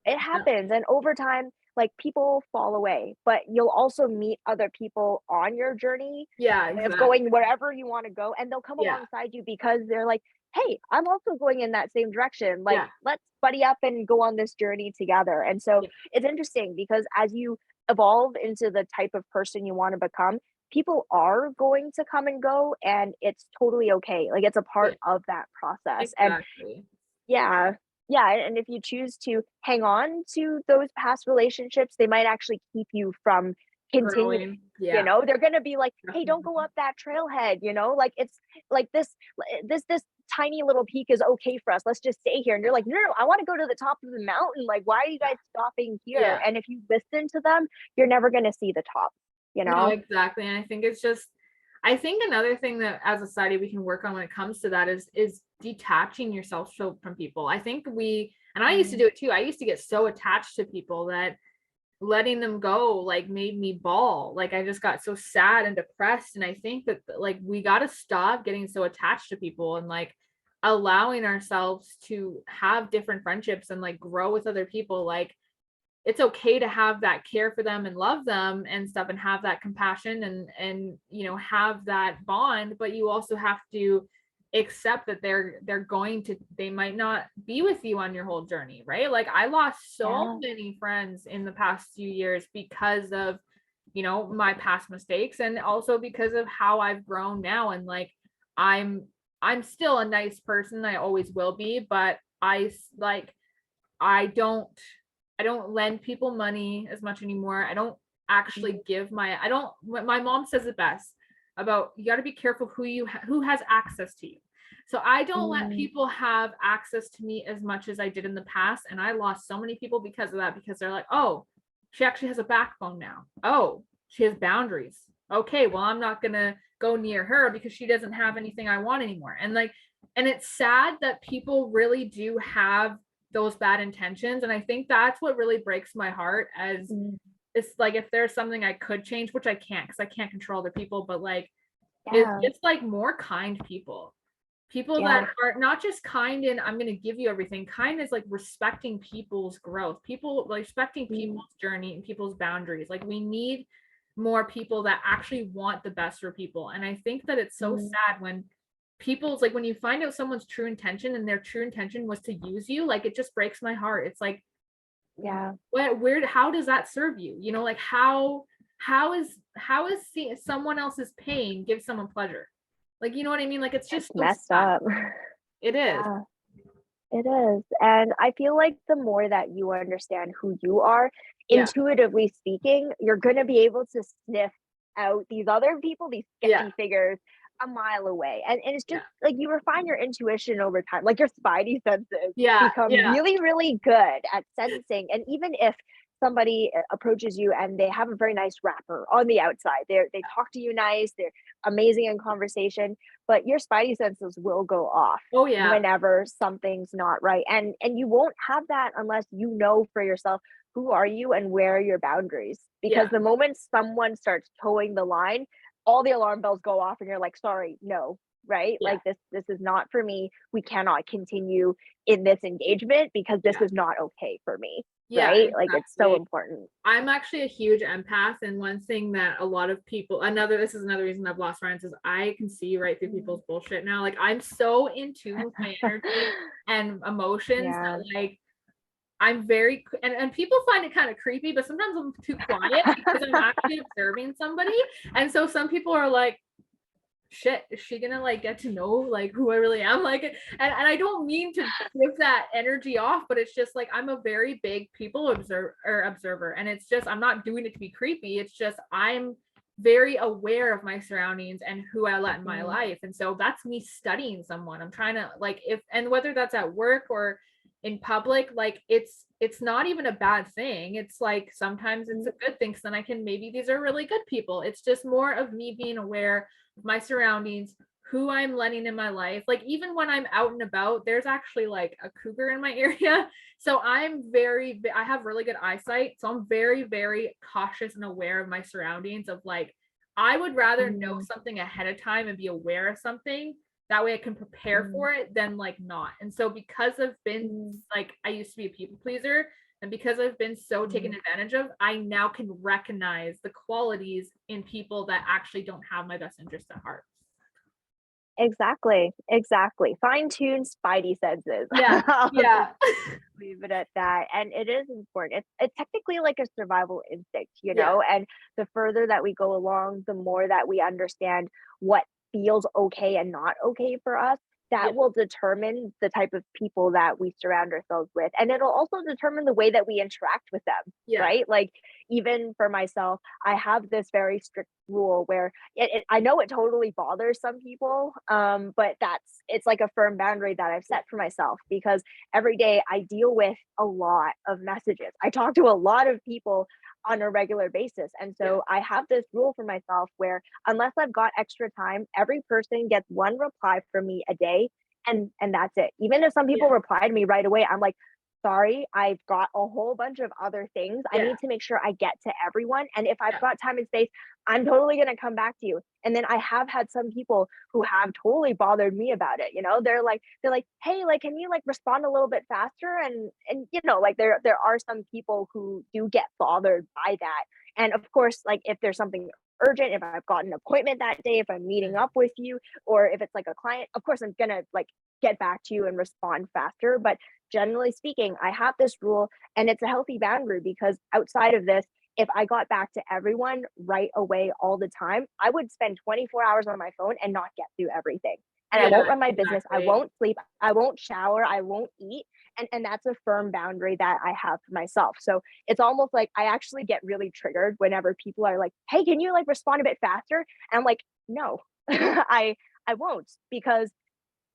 it Yeah, happens. And over time, like people fall away, but you'll also meet other people on your journey yeah, of exactly. going wherever you want to go. And they'll come Yeah, alongside you because they're like, hey, I'm also going in that same direction. Like, yeah, let's buddy up and go on this journey together. And so yeah, it's interesting because as you evolve into the type of person you want to become, people are going to come and go, and it's totally okay. Like, it's a yeah, part of that process. And exactly. yeah. Yeah, and if you choose to hang on to those past relationships, they might actually keep you from continuing, Growing. Yeah, They're gonna be like, "Hey, don't go definitely. up that trailhead," Like, it's like, this tiny little peak is okay for us, let's just stay here," and you're like, "No, no, no, I wanna go to the top of the mountain, like, why are you Yeah, guys stopping here?" yeah. And if you listen to them, you're never gonna see the top, you No, know? exactly. And I think it's just I think another thing that as a society we can work on when it comes to that is detaching yourself from people. I think we and I used to Mm, do it too. I used to get so attached to people that letting them go like made me bawl. Like I just got so sad and depressed. And I think that like we got to stop getting so attached to people and like allowing ourselves to have different friendships and like grow with other people. Like it's okay to have that care for them and love them and stuff and have that compassion and have that bond, but you also have to accept that they're going to they might not be with you on your whole journey, right? Like I lost so yeah. many friends in the past few years because of my past mistakes and also because of how I've grown now. And like i'm I'm still a nice person, I always will be, but like I don't I don't lend people money as much anymore. I don't actually give my I don't my mom says it best about you got to be careful who has access to you. So I don't let Mm, people have access to me as much as I did in the past, and I lost so many people because of that, because they're like, "Oh, she actually has a backbone now. Oh, she has boundaries. Okay, well, I'm not going to go near her because she doesn't have anything I want anymore." And it's sad that people really do have those bad intentions. And I think that's what really breaks my heart, as mm, it's like if there's something I could change, which I can't because I can't control other people, but like it's yeah. just like more kind people. People Yeah. that are not just kind and I'm going to give you everything. Kind is like respecting people's growth, people like respecting Mm, people's journey and people's boundaries. Like we need more people that actually want the best for people. And I think that it's so mm, sad when people's like when you find out someone's true intention and their true intention was to use you, like it just breaks my heart. It's like yeah. what where how does that serve you? You know, like how is someone else's pain give someone pleasure? Like you know what I mean? Like it's It's just so messed sad. up. It is. Yeah. It is. And I feel like the more that you understand who you are, Yeah. intuitively speaking, you're going to be able to sniff out these other people, these Yeah. sketchy figures a mile away. And it's just Yeah. like you refine your intuition over time. Like your spidey senses Yeah. become Yeah. really, really good at sensing. And even if somebody approaches you and they have a very nice wrapper on the outside, they talk to you nice, they're amazing in conversation, but your spidey senses will go off Oh yeah. whenever something's not right, and you won't have that unless you know for yourself who are you and where are your boundaries, because Yeah. the moment someone starts towing the line, all the alarm bells go off and you're like, sorry, no, right, Yeah. like this is not for me, we cannot continue in this engagement because this Yeah. is not okay for me, Yeah, right, like it's so exactly. important. I'm actually a huge empath, and one thing that a lot of people another this is another reason I've lost friends is I can see right through Mm. people's bullshit now. Like I'm so in tune with my energy and emotions Yeah. that like I'm very and people find it kind of creepy, but sometimes I'm too quiet because I'm actually observing somebody. And so some people are like, shit, is she gonna like get to know like who I really am? Like and I don't mean to give that energy off, but it's just like I'm a very big people observer. And it's just I'm not doing it to be creepy. It's just I'm very aware of my surroundings and who I let in my Mm, life. And so that's me studying someone. I'm trying to like if and whether that's at work or in public, like it's not even a bad thing. It's like sometimes it's mm, a good thing because then I can maybe these are really good people. It's just more of me being aware my surroundings, who I'm letting in my life. Like even when I'm out and about, there's actually like a cougar in my area. So I have really good eyesight. So I'm very, very cautious and aware of my surroundings of like, I would rather know mm, something ahead of time and be aware of something. That way I can prepare mm, for it than like not. And so because I've been mm, like, I used to be a people pleaser, and because I've been so taken mm. advantage of, I now can recognize the qualities in people that actually don't have my best interest at heart. Exactly, exactly. Fine-tuned spidey senses. Yeah, I'll just yeah, leave it at that, and it is important. It's technically like a survival instinct, you yeah, know, and the further that we go along, the more that we understand what feels okay and not okay for us, yeah, that will determine the type of people that we surround ourselves with, and it'll also determine the way that we interact with them, yeah, right? Like, even for myself, I have this very strict rule where I know it totally bothers some people, but it's like a firm boundary that I've set for myself because every day I deal with a lot of messages. I talk to a lot of people on a regular basis. And yeah, so I have this rule for myself where unless I've got extra time, every person gets one reply from me a day, and that's it. Even if some people yeah, reply to me right away, I'm like, sorry, I've got a whole bunch of other things. I yeah, need to make sure I get to everyone. And if I've yeah, got time and space, I'm totally going to come back to you. And then I have had some people who have totally bothered me about it. You know, they're like, hey, like, can you like respond a little bit faster? And you know, like there are some people who do get bothered by that. And of course, like if there's something urgent, if I've got an appointment that day, if I'm meeting mm, up with you, or if it's like a client, of course I'm gonna like get back to you and respond faster. But generally speaking, I have this rule and it's a healthy boundary because outside of this, if I got back to everyone right away all the time, I would spend 24 hours on my phone and not get through everything. And I yeah, won't run my business. I exactly. won't sleep. I won't shower. I won't eat. And that's a firm boundary that I have for myself. So it's almost like I actually get really triggered whenever people are like, hey, can you like respond a bit faster? And I'm like, no, I won't, because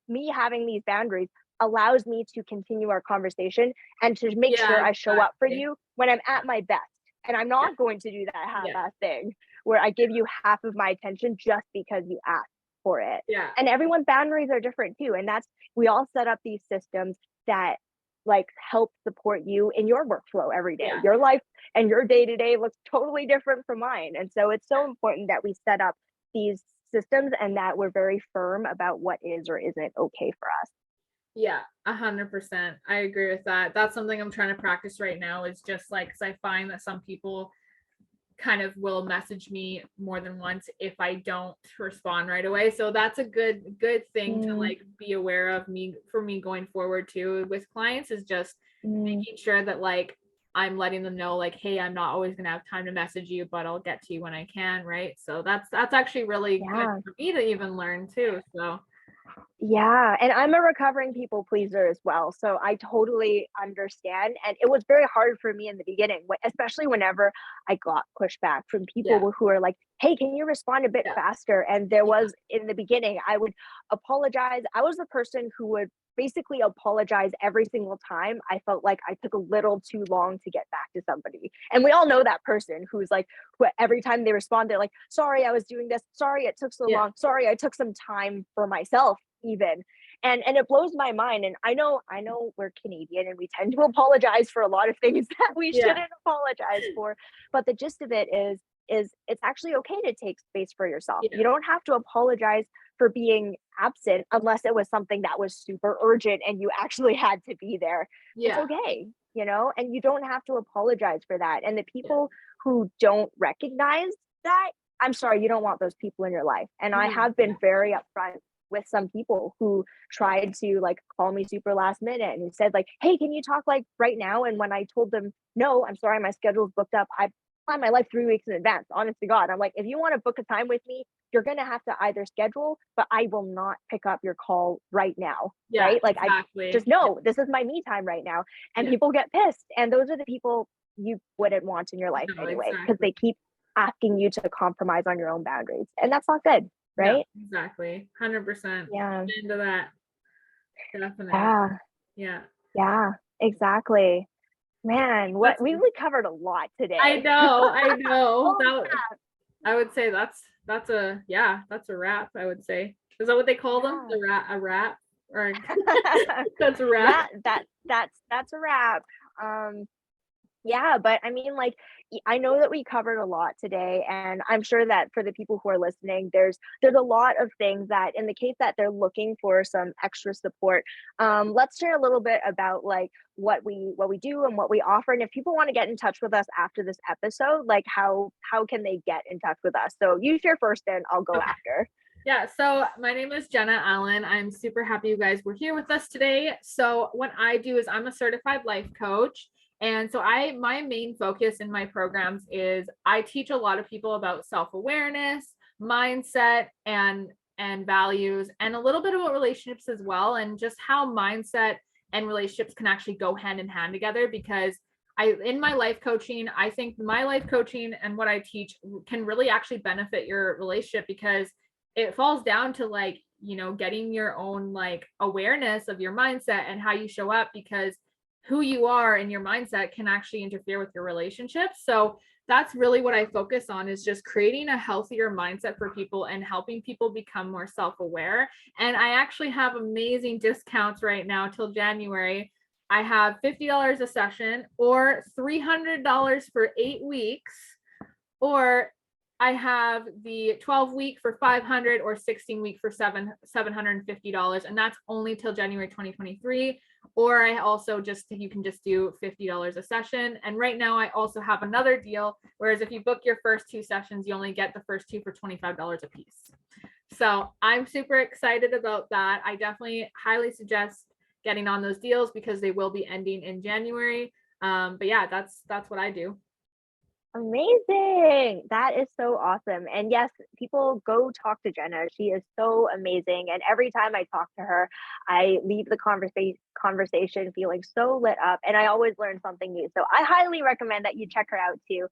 me having these boundaries allows me to continue our conversation and to make sure Yeah, I show up for exactly. you when I'm at my best. And I'm Yeah, not going to do that yeah, half-ass thing where I give you half of my attention just because you asked for it. yeah, And everyone's boundaries are different too. And that's we all set up these systems that like help support you in your workflow every day. yeah, Your life and your day to day looks totally different from mine. And so it's so important that we set up these systems and that we're very firm about what is or isn't okay for us. Yeah, 100%. I agree with that. That's something I'm trying to practice right now is just like, because I find that some people kind of will message me more than once if I don't respond right away. So that's a good thing to Mm, like be aware of me for me going forward too with clients is just mm, making sure that like I'm letting them know like, hey, I'm not always gonna have time to message you, but I'll get to you when I can, right? So that's actually really good yeah. for me to even learn too. So Yeah, and I'm a recovering people pleaser as well, so I totally understand, and it was very hard for me in the beginning, especially whenever I got pushback from people yeah, who are like, "Hey, can you respond a bit yeah, faster?" And there yeah, was in the beginning, I would apologize. I was the person who would basically apologize every single time I felt like I took a little too long to get back to somebody. And we all know that person who's like, who every time they respond, they're like, "Sorry, I was doing this. Sorry, it took so yeah, long. Sorry, I took some time for myself." Even and it blows my mind, and I know we're Canadian and we tend to apologize for a lot of things that we yeah, shouldn't apologize for, but the gist of it is it's actually okay to take space for yourself. yeah, You don't have to apologize for being absent unless it was something that was super urgent and you actually had to be there. It's yeah, okay, and you don't have to apologize for that. And the yeah. people who don't recognize that, I'm sorry, you don't want those people in your life. And I No, have been very upfront with some people who tried to like call me super last minute and said like, "Hey, can you talk like right now?" And when I told them, "No, I'm sorry, my schedule's booked up. I plan my life 3 weeks in advance." Honest to God, I'm like, if you want to book a time with me, you're gonna have to either schedule, but I will not pick up your call right now, yeah, right? Like I just exactly. Yeah, know this is my me time right now, and yeah. people get pissed, and those are the people you wouldn't want in your life No, anyway because exactly. they keep asking you to compromise on your own boundaries, and that's not good, No, right? exactly. 100%. Yeah. Into that. Definitely. Yeah. Yeah. Yeah, exactly. Man, what That's we covered a lot I today. know, I know. Holy That crap. I would say that's a yeah, that's a wrap, I would say. Is that what they call them? Yeah. The rat a wrap? Or that's a wrap. Yeah, that's a wrap. Um, Yeah, but I mean, like, I know that we covered a lot today, and I'm sure that for the people who are listening, there's a lot of things that, in the case that they're looking for some extra support, let's share a little bit about like what we do and what we offer. And if people want to get in touch with us after this episode, like how can they get in touch with us? So you share first, and I'll go Okay. after. Yeah, so my name is Jenna Allen. I'm super happy you guys were here with us today. So what I do is I'm a certified life coach. And so I my main focus in my programs is I teach a lot of people about self-awareness, mindset and values and a little bit about relationships as well and just how mindset and relationships can actually go hand in hand together because I in my life coaching, I think my life coaching and what I teach can really actually benefit your relationship because it falls down to like getting your own like awareness of your mindset and how you show up because who you are and your mindset can actually interfere with your relationships. So that's really what I focus on is just creating a healthier mindset for people and helping people become more self-aware. And I actually have amazing discounts right now till January. I have $50 a session or $300 for 8 weeks, or I have the 12-week for 500 or 16-week for $750, and that's only till January 2023. Or I also just you can just do $50 a session. And right now I also have another deal. Whereas if you book your first 2 sessions, you only get the first two for $25 a piece. So I'm super excited about that. I definitely highly suggest getting on those deals because they will be ending in January. But yeah, that's what I do. Amazing. That is so awesome. And yes, people go talk to Jenna. She is so amazing. And every time I talk to her, I leave the conversation feeling so lit up and I always learn something new. So I highly recommend that you check her out too.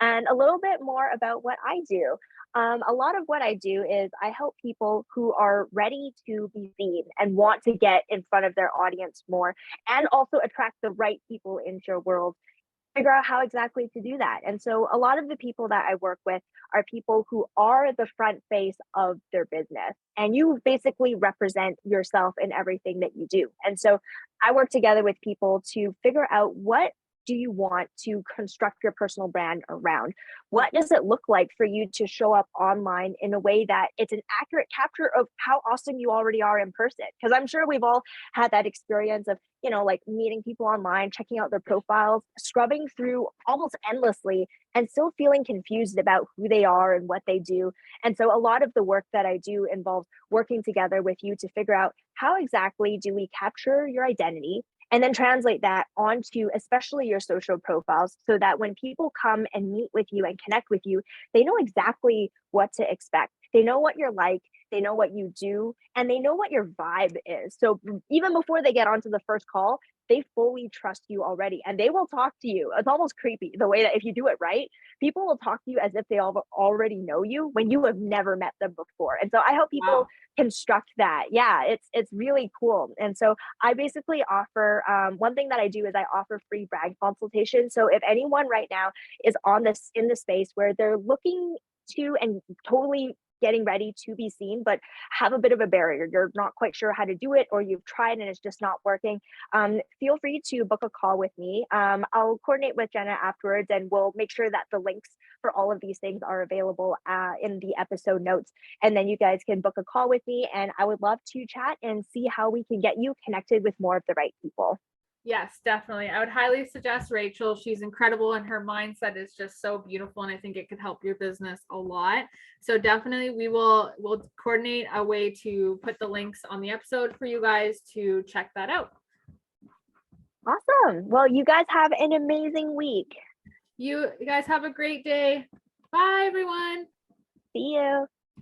And a little bit more about what I do. A lot of what I do is I help people who are ready to be seen and want to get in front of their audience more and also attract the right people into your world, figure out how exactly to do that. And so a lot of the people that I work with are people who are the front face of their business. And you basically represent yourself in everything that you do. And so I work together with people to figure out what do you want to construct your personal brand around? What does it look like for you to show up online in a way that it's an accurate capture of how awesome you already are in person? Because I'm sure we've all had that experience of, like meeting people online, checking out their profiles, scrubbing through almost endlessly and still feeling confused about who they are and what they do. And so a lot of the work that I do involves working together with you to figure out how exactly do we capture your identity and then translate that onto especially your social profiles so that when people come and meet with you and connect with you, they know exactly what to expect. They know what you're like, they know what you do, and they know what your vibe is. So even before they get onto the first call, they fully trust you already and they will talk to you. It's almost creepy the way that if you do it right, people will talk to you as if they already know you when you have never met them before. And so I hope people Wow. construct that. Yeah, it's really cool. And so I basically offer one thing that I do is I offer free brand consultation. So if anyone right now is on this in the space where they're looking to and totally getting ready to be seen, but have a bit of a barrier, you're not quite sure how to do it, or you've tried and it's just not working, feel free to book a call with me. I'll coordinate with Jenna afterwards and we'll make sure that the links for all of these things are available in the episode notes. And then you guys can book a call with me and I would love to chat and see how we can get you connected with more of the right people. Yes, definitely. I would highly suggest Rachel. She's incredible and her mindset is just so beautiful. And I think it could help your business a lot. So definitely we'll coordinate a way to put the links on the episode for you guys to check that out. Awesome. Well, you guys have an amazing week. You guys have a great day. Bye, everyone. See you.